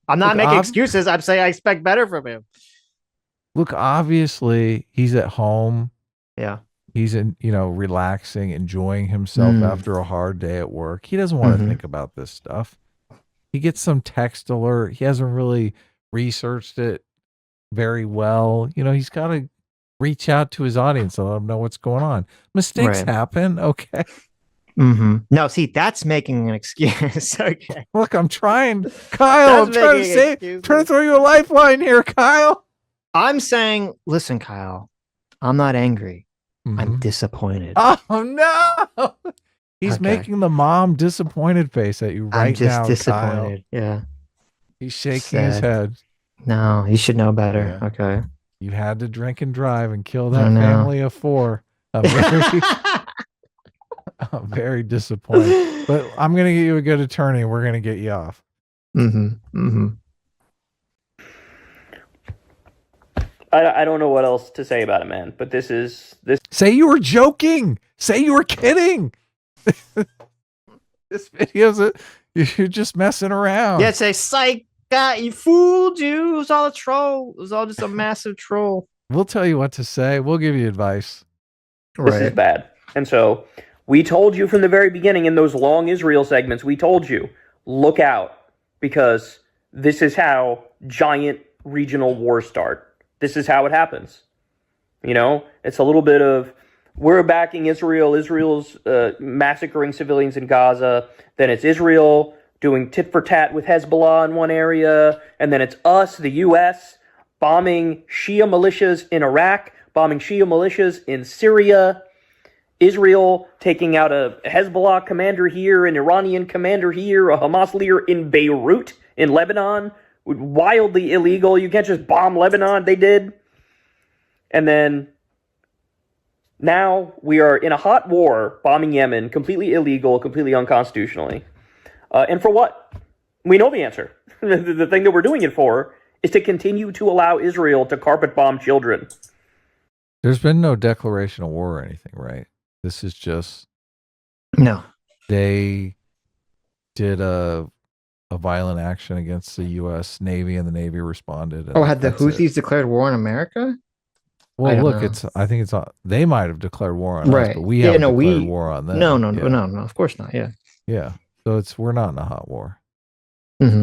C: I'm not making excuses. I'm saying I expect better from him.
B: Look, obviously, he's at home.
C: Yeah.
B: He's relaxing, enjoying himself after a hard day at work. He doesn't want to think about this stuff. He gets some text alert. He hasn't really researched it very well. He's got to reach out to his audience and let them know what's going on. Mistakes happen. Okay.
C: No, see, that's making an excuse. Okay.
B: Look, I'm trying. Kyle, I'm trying to throw you a lifeline here, Kyle.
C: I'm saying, listen, Kyle, I'm not angry. I'm disappointed.
B: Oh, no. He's making the mom disappointed face at you right now,
C: I'm just
B: Kyle.
C: disappointed. Yeah.
B: He's shaking his head.
C: No, he should know better. Yeah. Okay.
B: You had to drink and drive and kill that family of 4. I'm very disappointed. But I'm going to get you a good attorney. We're going to get you off.
A: I don't know what else to say about it, man. But this.
B: Say you were joking. Say you were kidding. This video's you're just messing around.
C: Yeah, say psych. God, you fooled you. It was all a troll. It was all just a massive troll.
B: We'll tell you what to say. We'll give you advice.
A: This is bad. And so we told you from the very beginning in those long Israel segments, we told you, look out, because this is how giant regional wars start. This is how it happens. It's a little bit of, we're backing Israel. Israel's massacring civilians in Gaza. Then it's Israel doing tit for tat with Hezbollah in one area. And then it's us, the U.S., bombing Shia militias in Iraq, bombing Shia militias in Syria. Israel taking out a Hezbollah commander here, an Iranian commander here, a Hamas leader in Beirut, in Lebanon. Wildly illegal. You can't just bomb Lebanon. They did. And then now we are in a hot war bombing Yemen, completely illegal, completely unconstitutionally. And for what? We know the answer. The thing that we're doing it for is to continue to allow Israel to carpet bomb children.
B: There's been no declaration of war or anything, right? This is just
C: No.
B: they did a violent action against the U.S. Navy, and the Navy responded. And
C: Had the Houthis declared war on America?
B: Well, look,
C: know.
B: I think they might have declared war on us, but we haven't declared war on them.
C: No, of course not. Yeah.
B: Yeah. So we're not in a hot war.
C: Mm-hmm.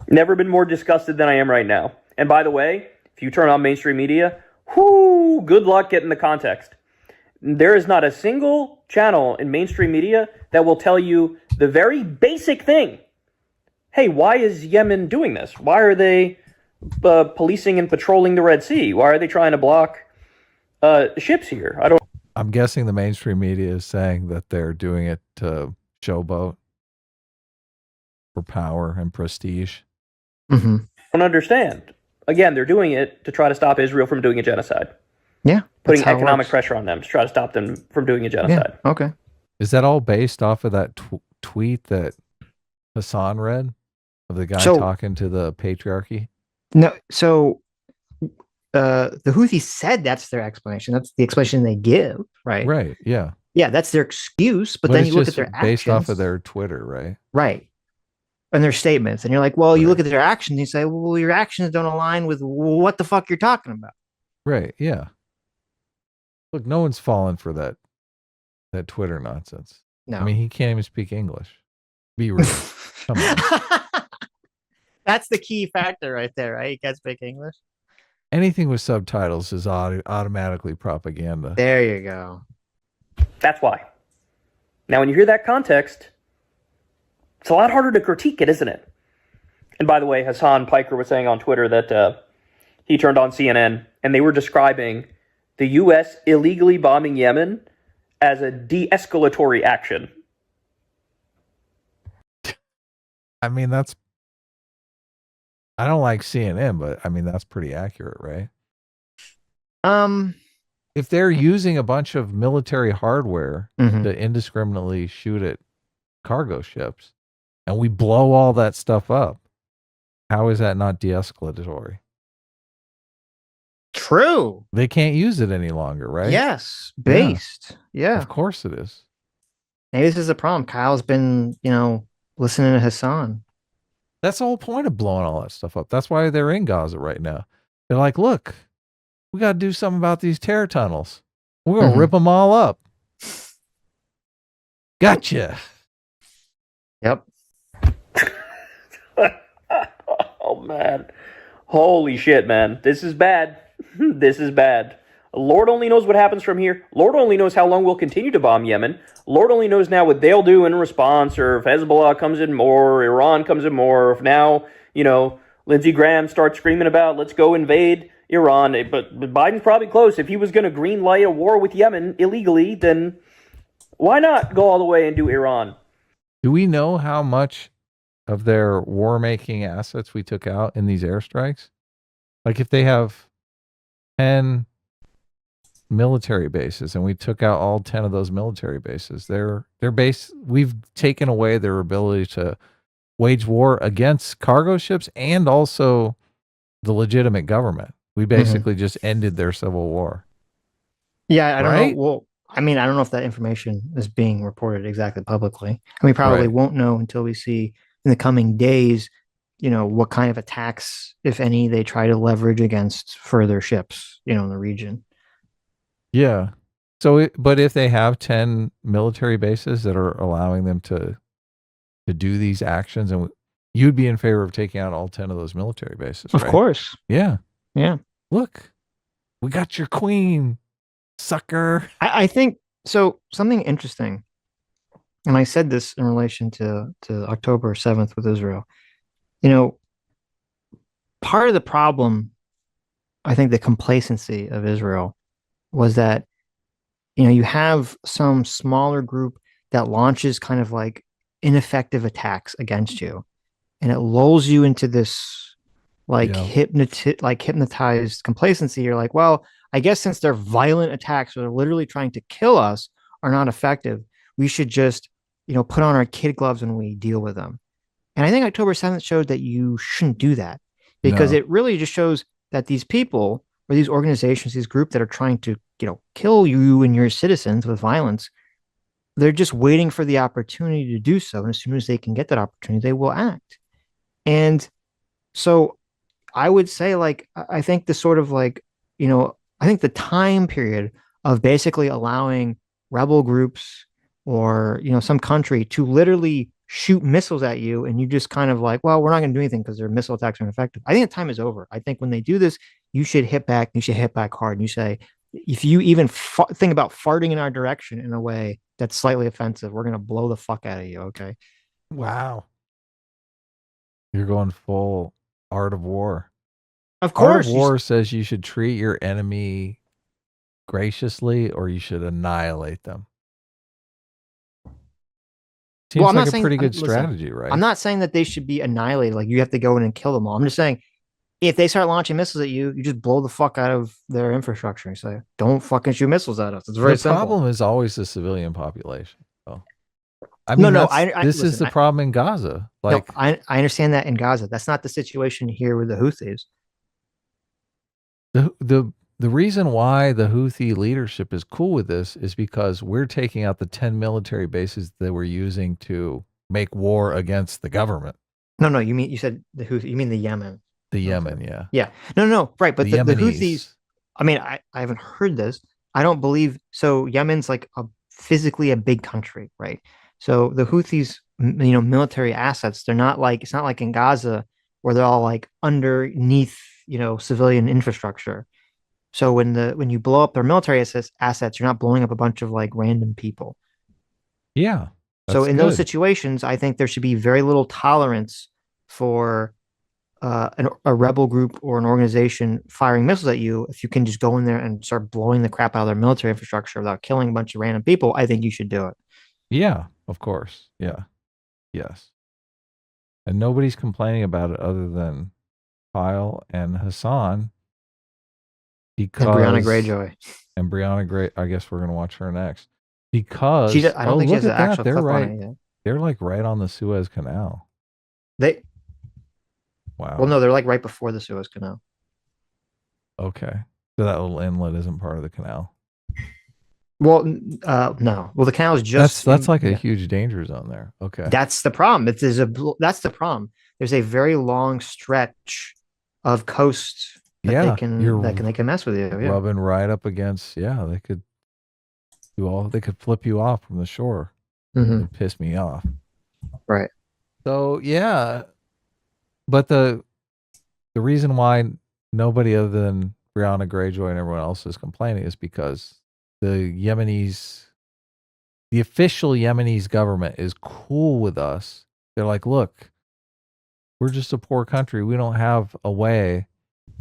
A: Never been more disgusted than I am right now. And by the way, if you turn on mainstream media, good luck getting the context. There is not a single channel in mainstream media that will tell you the very basic thing. Hey, why is Yemen doing this? Why are they policing and patrolling the Red Sea? Why are they trying to block ships here?
B: I'm guessing the mainstream media is saying that they're doing it to showboat for power and prestige.
C: Mm-hmm.
A: I don't understand. Again, they're doing it to try to stop Israel from doing a genocide.
C: Yeah.
A: Putting economic pressure on them to try to stop them from doing a genocide.
C: Yeah, okay.
B: Is that all based off of that tweet that Hassan read of the guy talking to the patriarchy?
C: No. So the Houthis said that's their explanation. That's the explanation they give, right?
B: Right. Yeah.
C: Yeah, that's their excuse. But then you look at their actions.
B: Based off of their Twitter, right?
C: Right. And their statements. And you're like, well, you look at their actions and you say, well, your actions don't align with what the fuck you're talking about.
B: Right. Yeah. Look, no one's fallen for that Twitter nonsense.
C: No.
B: I mean, he can't even speak English. Be real. Come on.
C: That's the key factor right there, right? You can't speak English.
B: Anything with subtitles is automatically propaganda.
C: There you go.
A: That's why. Now, when you hear that context, it's a lot harder to critique it, isn't it? And by the way, Hassan Piker was saying on Twitter that he turned on CNN and they were describing the U.S. illegally bombing Yemen as a de-escalatory action.
B: I mean, I don't like CNN, but I mean, that's pretty accurate, right? If they're using a bunch of military hardware to indiscriminately shoot at cargo ships and we blow all that stuff up, how is that not de-escalatory?
C: True.
B: They can't use it any longer, right?
C: Yes. Based. Yeah.
B: Of course it is.
C: Maybe this is a problem. Kyle's been, listening to Hassan.
B: That's the whole point of blowing all that stuff up. That's why they're in Gaza right now. They're like, look, we got to do something about these terror tunnels. We're going to rip them all up. Gotcha.
C: Yep.
A: Oh, man. Holy shit, man. This is bad. This is bad. Lord only knows what happens from here. Lord only knows how long we'll continue to bomb Yemen. Lord only knows now what they'll do in response, or if Hezbollah comes in more, or Iran comes in more, or if now, Lindsey Graham starts screaming about, let's go invade Iran. But Biden's probably close. If he was going to green light a war with Yemen illegally, then why not go all the way and do Iran?
B: Do we know how much of their war-making assets we took out in these airstrikes? Like if they have 10 military bases and we took out all 10 of those military bases, we've taken away their ability to wage war against cargo ships and also the legitimate government. We basically just ended their civil war.
C: Yeah, I don't know. Well, I mean, I don't know if that information is being reported exactly publicly. And we probably won't know until we see in the coming days, what kind of attacks, if any, they try to leverage against further ships, in the region.
B: Yeah. So, but if they have 10 military bases that are allowing them to do these actions, and you'd be in favor of taking out all 10 of those military bases,
C: Of course.
B: Yeah.
C: Yeah.
B: Look, we got your queen, sucker.
C: I think, so something interesting, and I said this in relation to October 7th with Israel, part of the problem, I think the complacency of Israel was that, you have some smaller group that launches kind of like ineffective attacks against you, and it lulls you into this hypnotized complacency. You're like, well, I guess since their violent attacks, or they're literally trying to kill us, are not effective, we should just put on our kid gloves when we deal with them. And I think October 7th showed that you shouldn't do that because
B: No.
C: it really just shows that these people or these organizations, these groups that are trying to, kill you and your citizens with violence, they're just waiting for the opportunity to do so. And as soon as they can get that opportunity, they will act. And so I would say, like, I think the sort of like, I think the time period of basically allowing rebel groups or, some country to literally shoot missiles at you and you just kind of like, well, we're not going to do anything because their missile attacks are ineffective. I think the time is over. I think when they do this, you should hit back. You should hit back hard. And you say, if you even think about farting in our direction in a way that's slightly offensive, we're going to blow the fuck out of you. Okay.
B: Wow. You're going full art of war.
C: Of
B: Art of
C: course.
B: war says you should treat your enemy graciously or you should annihilate them. Seems
C: I'm
B: like
C: not
B: a
C: saying,
B: pretty good
C: listen,
B: strategy, right?
C: I'm not saying that they should be annihilated. Like you have to go in and kill them all. I'm just saying if they start launching missiles at you, you just blow the fuck out of their infrastructure. You say, don't fucking shoot missiles at us. It's very
B: the
C: simple.
B: problem is always the civilian population. So, I mean, this is the problem in Gaza. Like,
C: no, I understand that in Gaza. That's not the situation here with the Houthis.
B: the reason why the Houthi leadership is cool with this is because we're taking out the 10 military bases that we're using to make war against the government.
C: No, you said the Houthi. You mean the Yemen?
B: The Yemen, yeah.
C: Yeah. No, right. But the
B: Yemenis.
C: Houthis, I mean, I haven't heard this. I don't believe so. Yemen's like physically a big country, right? So the Houthis, military assets, they're not like, it's not like in Gaza where they're all like underneath, civilian infrastructure. So when you blow up their military assets, you're not blowing up a bunch of like random people.
B: Yeah.
C: So in those situations, I think there should be very little tolerance for a rebel group or an organization firing missiles at you. If you can just go in there and start blowing the crap out of their military infrastructure without killing a bunch of random people, I think you should do it.
B: Yeah, of course. Yeah. Yes. And nobody's complaining about it other than Kyle and Hassan. Because
C: and Brianna Greyjoy.
B: And Brianna Gray, I guess we're going to watch her next. Because
C: I don't think she has an actual
B: They're
C: clip
B: right.
C: on it yet.
B: They're like right on the Suez Canal. Wow.
C: Well, no, they're like right before the Suez Canal.
B: Okay. So that little inlet isn't part of the canal.
C: Well, no. Well, the canal is just
B: that's like a huge danger zone there. Okay.
C: That's the problem. That's the problem. There's a very long stretch of coast that they can mess with you. Yeah.
B: Rubbing right up against. Yeah, they could They could flip you off from the shore and piss me off.
C: Right.
B: So yeah, but the reason why nobody other than Brianna Greyjoy and everyone else is complaining is because the official Yemenis government is cool with us. They're like, look, we're just a poor country. We don't have a way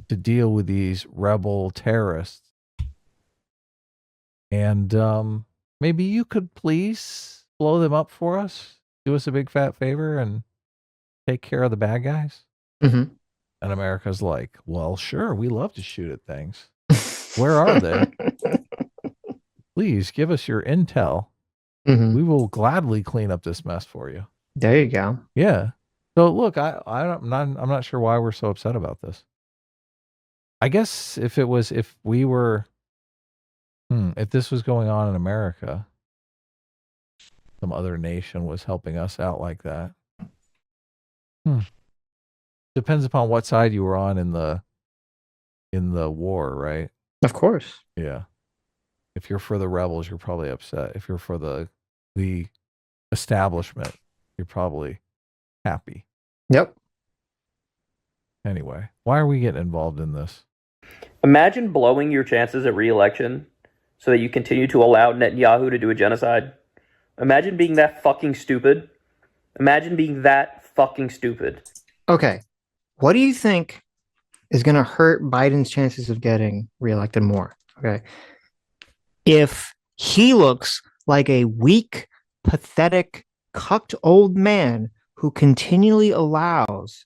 B: to deal with these rebel terrorists. And maybe you could please blow them up for us. Do us a big fat favor and take care of the bad guys.
C: Mm-hmm.
B: And America's like, well, sure, we love to shoot at things. Where are they? Please give us your intel.
C: Mm-hmm.
B: We will gladly clean up this mess for you.
C: There you go.
B: Yeah. So look, I'm not sure why we're so upset about this. I guess if this was going on in America, some other nation was helping us out like that. Depends upon what side you were on in the war, right?
C: Of course.
B: Yeah. If you're for the rebels, you're probably upset. If you're for the establishment, you're probably happy.
C: Yep.
B: Anyway, why are we getting involved in this?
A: Imagine blowing your chances at reelection so that you continue to allow Netanyahu to do a genocide. Imagine being that fucking stupid. Imagine being that fucking stupid.
C: Okay. What do you think is going to hurt Biden's chances of getting reelected more? Okay. If he looks like a weak, pathetic, cucked old man who continually allows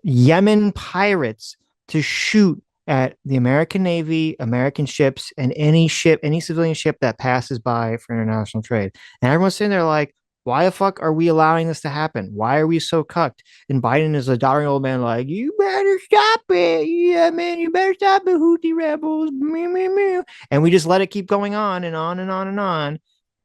C: Yemen pirates to shoot at the American Navy, American ships, and any civilian ship that passes by for international trade. And everyone's sitting there like, why the fuck are we allowing this to happen? Why are we so cucked? And Biden is a doddering old man like, you better stop it. Yeah, man, you better stop it, Houthi rebels. Meow, meow, meow. And we just let it keep going on and on and on and on.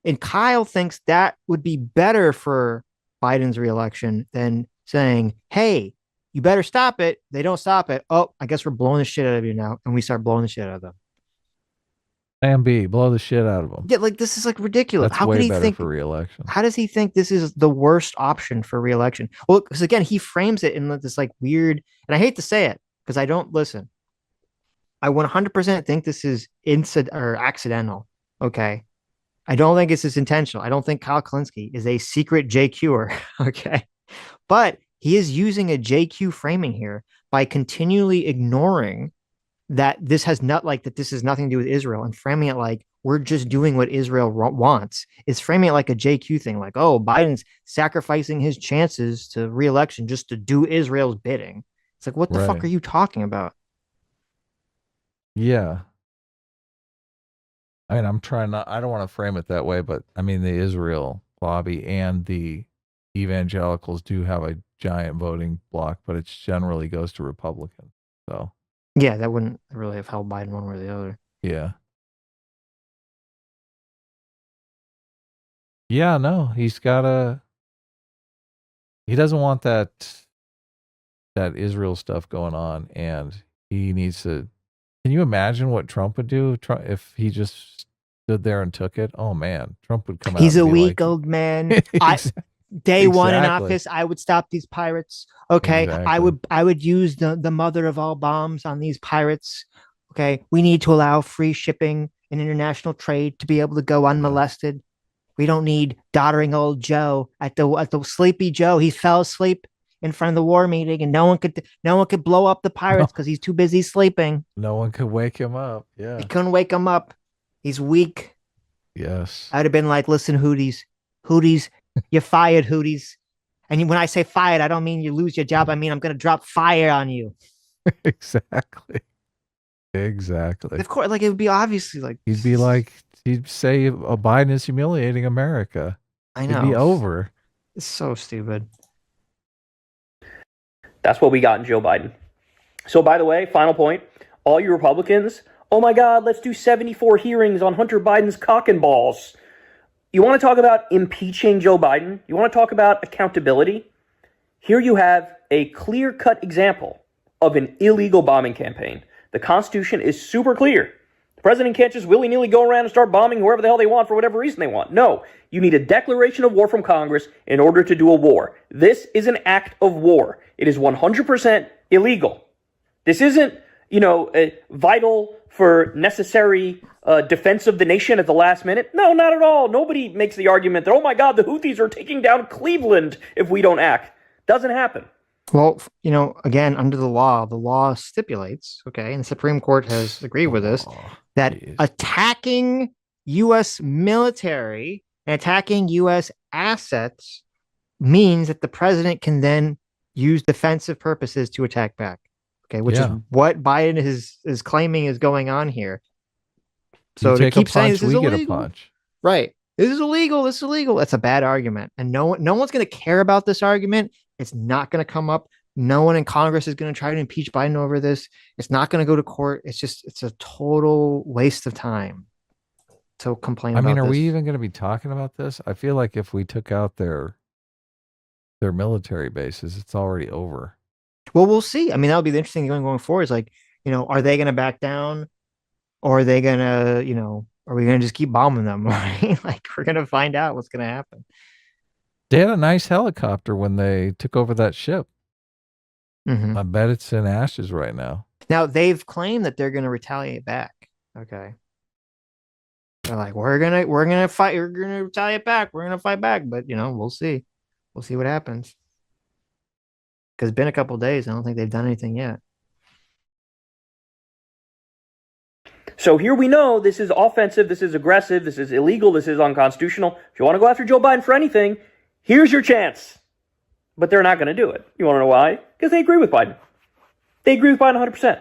C: And Kyle thinks that would be better for Biden's reelection than saying, hey, you better stop it. They don't stop it. Oh, I guess we're blowing the shit out of you now. And we start blowing the shit out of them.
B: Plan B, blow the shit out of them.
C: Yeah, like this is like ridiculous.
B: That's
C: How could
B: way
C: he
B: better
C: think
B: for reelection.
C: how does he think this is the worst option for reelection? Well, because again, he frames it in this like weird, and I hate to say it because I don't listen. I 100% think this is accidental. Okay. I don't think this is intentional. I don't think Kyle Kulinski is a secret JQer. Okay. But he is using a JQ framing here by continually ignoring that this has not like that this has nothing to do with Israel and framing it like we're just doing what Israel wants. Is framing it like a JQ thing, like, oh, Biden's sacrificing his chances to reelection just to do Israel's bidding. It's like, what the fuck are you talking about?
B: Yeah. I mean, I don't want to frame it that way, but I mean, the Israel lobby and the evangelicals do have a giant voting block, but it generally goes to Republicans. So,
C: yeah, that wouldn't really have helped Biden one way or the other.
B: Yeah. Yeah, no, he doesn't want that Israel stuff going on, and he needs to. Can you imagine what Trump would do if he just stood there and took it? Oh man, Trump would come out.
C: He's
B: and
C: a
B: be
C: weak
B: like,
C: old man. Day one in office, I would stop these pirates. Okay,
B: Exactly.
C: I would use the mother of all bombs on these pirates. Okay, we need to allow free shipping and international trade to be able to go unmolested. We don't need doddering old Joe at the sleepy Joe. He fell asleep in front of the war meeting, and no one could blow up the pirates because he's too busy sleeping.
B: No one could wake him up. Yeah.
C: They couldn't wake him up. He's weak.
B: Yes.
C: I would have been like, listen, Houthis, you're fired, Houthis. And when I say fired, I don't mean you lose your job. I mean I'm going to drop fire on you.
B: Exactly. Exactly.
C: Of course, like it would be obviously like
B: he'd say Biden is humiliating America.
C: I know.
B: It'd be over.
C: It's so stupid.
A: That's what we got in Joe Biden. So, by the way, final point, all you Republicans, oh my God, let's do 74 hearings on Hunter Biden's cock and balls. You want to talk about impeaching Joe Biden? You want to talk about accountability? Here you have a clear-cut example of an illegal bombing campaign. The Constitution is super clear. The president can't just willy-nilly go around and start bombing whoever the hell they want for whatever reason they want. No, you need a declaration of war from Congress in order to do a war. This is an act of war. It is 100% illegal. This isn't, vital for necessary defense of the nation at the last minute. No, not at all. Nobody makes the argument that, oh my God, the Houthis are taking down Cleveland if we don't act. Doesn't happen.
C: Well, again, under the law stipulates, okay, and the Supreme Court has agreed with this, that attacking U.S. military and attacking U.S. assets means that the president can then use defensive purposes to attack back. Okay, which is what Biden is claiming is going on here. So to keep saying this is illegal, right? This is illegal. This is illegal. That's a bad argument, and no one's going to care about this argument. It's not going to come up. No one in Congress is going to try to impeach Biden over this. It's not going to go to court. It's a total waste of time to complain about this.
B: Are we even going to be talking about this? I feel like if we took out their military bases, it's already over.
C: Well, we'll see. I mean, that'll be the interesting thing going forward is like, are they going to back down or are they going to, are we going to just keep bombing them? Right? Like, we're going to find out what's going to happen.
B: They had a nice helicopter when they took over that ship.
C: Mm-hmm.
B: I bet it's in ashes right now.
C: Now, they've claimed that they're going to retaliate back. Okay. They're like, we're going to fight. We're going to retaliate back. We're going to fight back. But, we'll see. We'll see what happens. Because it's been a couple of days. I don't think they've done anything yet.
A: So here we know this is offensive, this is aggressive, this is illegal, this is unconstitutional. If you want to go after Joe Biden for anything, here's your chance. But they're not going to do it. You want to know why? Because they agree with Biden. They agree with Biden 100%.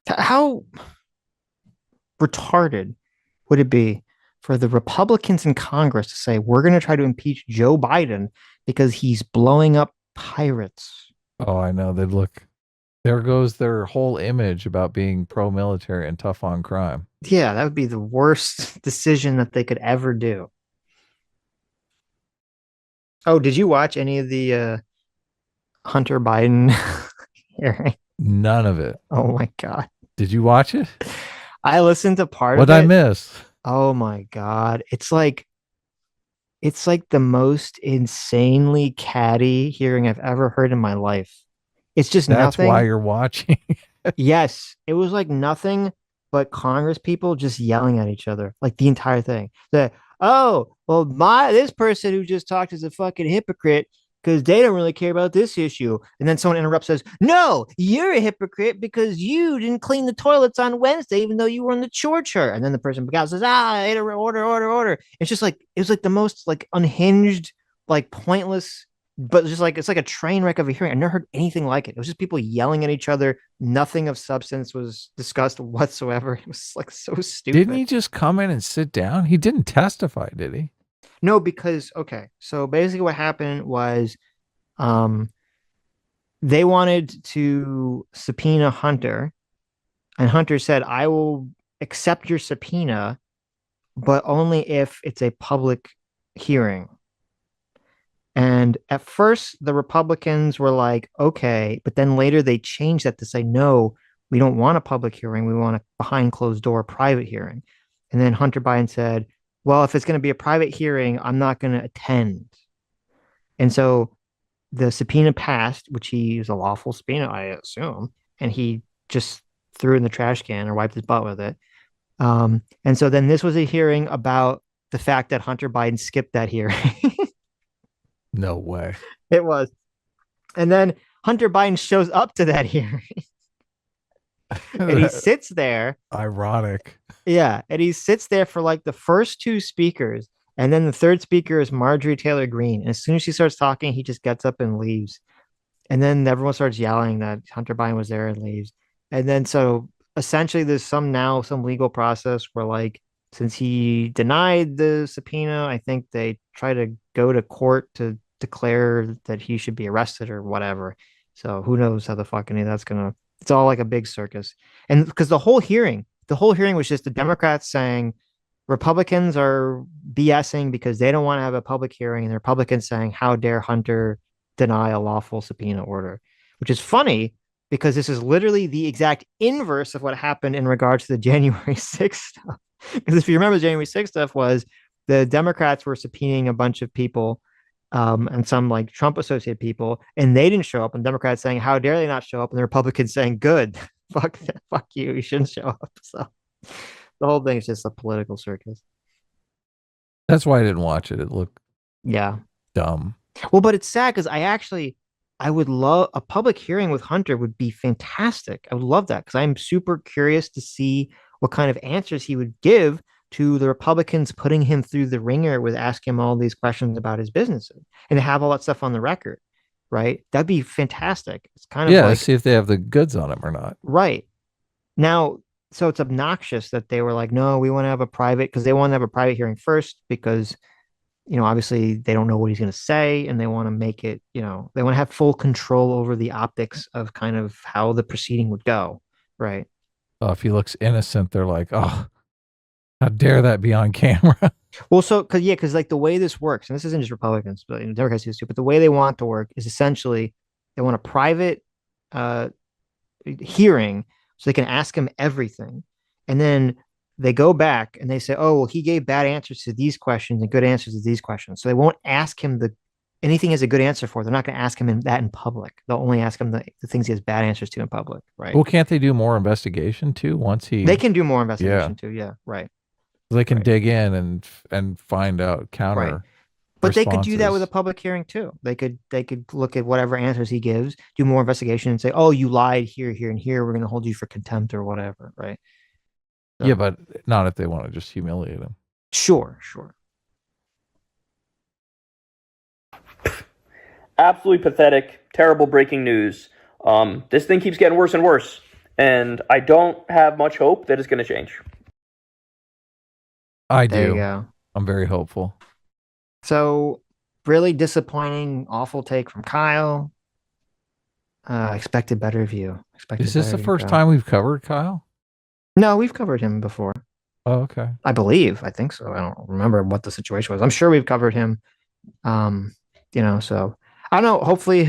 C: How retarded would it be for the Republicans in Congress to say, we're going to try to impeach Joe Biden because he's blowing up pirates?
B: Oh, I know. They'd look. There goes their whole image about being pro-military and tough on crime.
C: Yeah, that would be the worst decision that they could ever do. Oh, did you watch any of the Hunter Biden hearing?
B: None of it.
C: Oh my God.
B: Did you watch it?
C: I listened to part
B: What'd
C: of
B: I
C: it.
B: miss?
C: Oh my God. It's like the most insanely catty hearing I've ever heard in my life. It's just
B: That's why
C: nothing.
B: you're watching.
C: Yes, it was like nothing but Congress people just yelling at each other, like the entire thing. Oh, well, this person who just talked is a fucking hypocrite because they don't really care about this issue. And then someone interrupts, says, "No, you're a hypocrite because you didn't clean the toilets on Wednesday, even though you were on the chart." And then the person back out says, order. It's just like it was like the most like unhinged, like pointless, but just like it's like a train wreck of a hearing. I never heard anything like it. It was just people yelling at each other. Nothing of substance was discussed whatsoever. It was like so stupid.
B: Didn't he just come in and sit down? He didn't testify, did he?
C: No, because okay, so basically what happened was um they wanted to subpoena Hunter, and Hunter said, I will accept your subpoena, but only if it's a public hearing. And at first, the Republicans were like, okay, but then later they changed that to say, no, we don't want a public hearing. We want a behind closed door private hearing. And then Hunter Biden said, well, if it's going to be a private hearing, I'm not going to attend. And so the subpoena passed, which he was a lawful subpoena, I assume, and he just threw it in the trash can or wiped his butt with it. And so then this was a hearing about the fact that Hunter Biden skipped that hearing.
B: No way.
C: It was. And then Hunter Biden shows up to that hearing and he sits there.
B: Ironic.
C: Yeah. And he sits there for like the first two speakers. And then the third speaker is Marjorie Taylor Greene. And as soon as she starts talking, he just gets up and leaves. And then everyone starts yelling that Hunter Biden was there and leaves. And then so essentially there's some legal process where like since he denied the subpoena, I think they try to go to court to declare that he should be arrested or whatever. So who knows how the fucking that's gonna it's all like a big circus. And because the whole hearing was just the Democrats saying Republicans are BSing because they don't want to have a public hearing, and the Republicans saying, how dare Hunter deny a lawful subpoena order, which is funny because this is literally the exact inverse of what happened in regards to the January 6th stuff. Because if you remember, the January 6th stuff was the Democrats were subpoenaing a bunch of people and some like Trump associated people, and they didn't show up. And Democrats saying, how dare they not show up? And the Republicans saying, good, fuck you, you shouldn't show up. So the whole thing is just a political circus.
B: That's why I didn't watch it. It looked
C: Yeah.
B: dumb.
C: Well, but it's sad because I would love a public hearing with Hunter would be fantastic. I would love that because I'm super curious to see what kind of answers he would give to the Republicans putting him through the ringer with asking him all these questions about his businesses and to have all that stuff on the record, right? That'd be fantastic. It's kind of
B: Yeah,
C: like,
B: see if they have the goods on him or not.
C: right. Now, so it's obnoxious that they were like, no, we want to have a private because they want to have a private hearing first because obviously they don't know what he's going to say and they want to make it, they want to have full control over the optics of kind of how the proceeding would go. Right.
B: Oh, if he looks innocent, they're like, oh, how dare that be on camera?
C: Well, so, because like the way this works, and this isn't just Republicans, but Democrats do too, but the way they want to work is essentially they want a private uh, hearing so they can ask him everything. And then they go back and they say, oh, well, he gave bad answers to these questions and good answers to these questions. So they won't ask him anything he has a good answer for. They're not going to ask him that in public. They'll only ask him the things he has bad answers to in public. Right.
B: Well, can't they do more investigation too once he.
C: They can do more investigation too. Yeah. Right.
B: They can
C: Right.
B: dig in and find out counter.
C: Right. But they could do that with a
B: responses.
C: public hearing too. They could look at whatever answers he gives, do more investigation, and say, "Oh, you lied here, here, and here. We're going to hold you for contempt or whatever." Right? So,
B: Yeah, but not if they want to just humiliate him.
C: sure.
A: Absolutely pathetic, terrible breaking news. This thing keeps getting worse and worse. And I don't have much hope that it's going to change.
B: I
C: There you
B: do.
C: go.
B: I'm very hopeful.
C: So, really disappointing, awful take from Kyle. Expected better of you. Expected
B: Is this
C: better
B: the
C: of you,
B: first
C: Kyle.
B: time we've covered Kyle?
C: No, we've covered him before.
B: Oh, okay.
C: I believe. I think so. I don't remember what the situation was. I'm sure we've covered him. So I don't know. Hopefully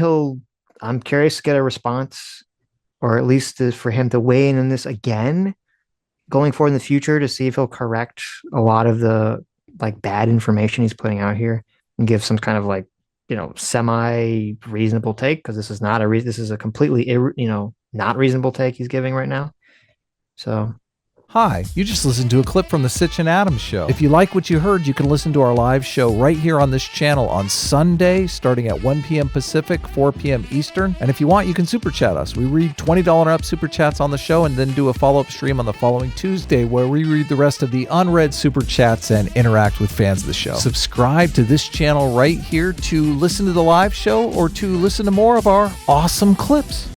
C: I'm curious to get a response, or at least for him to weigh in on this again going forward in the future to see if he'll correct a lot of the like bad information he's putting out here and give some kind of like, semi reasonable take, because this is not this is a completely not reasonable take he's giving right now. So
B: Hi, you just listened to a clip from the Sitch and Adams show. If you like what you heard, you can listen to our live show right here on this channel on Sunday, starting at 1 p.m. Pacific, 4 p.m. Eastern. And if you want, you can super chat us. We read $20 and up super chats on the show and then do a follow-up stream on the following Tuesday where we read the rest of the unread super chats and interact with fans of the show. Subscribe to this channel right here to listen to the live show or to listen to more of our awesome clips.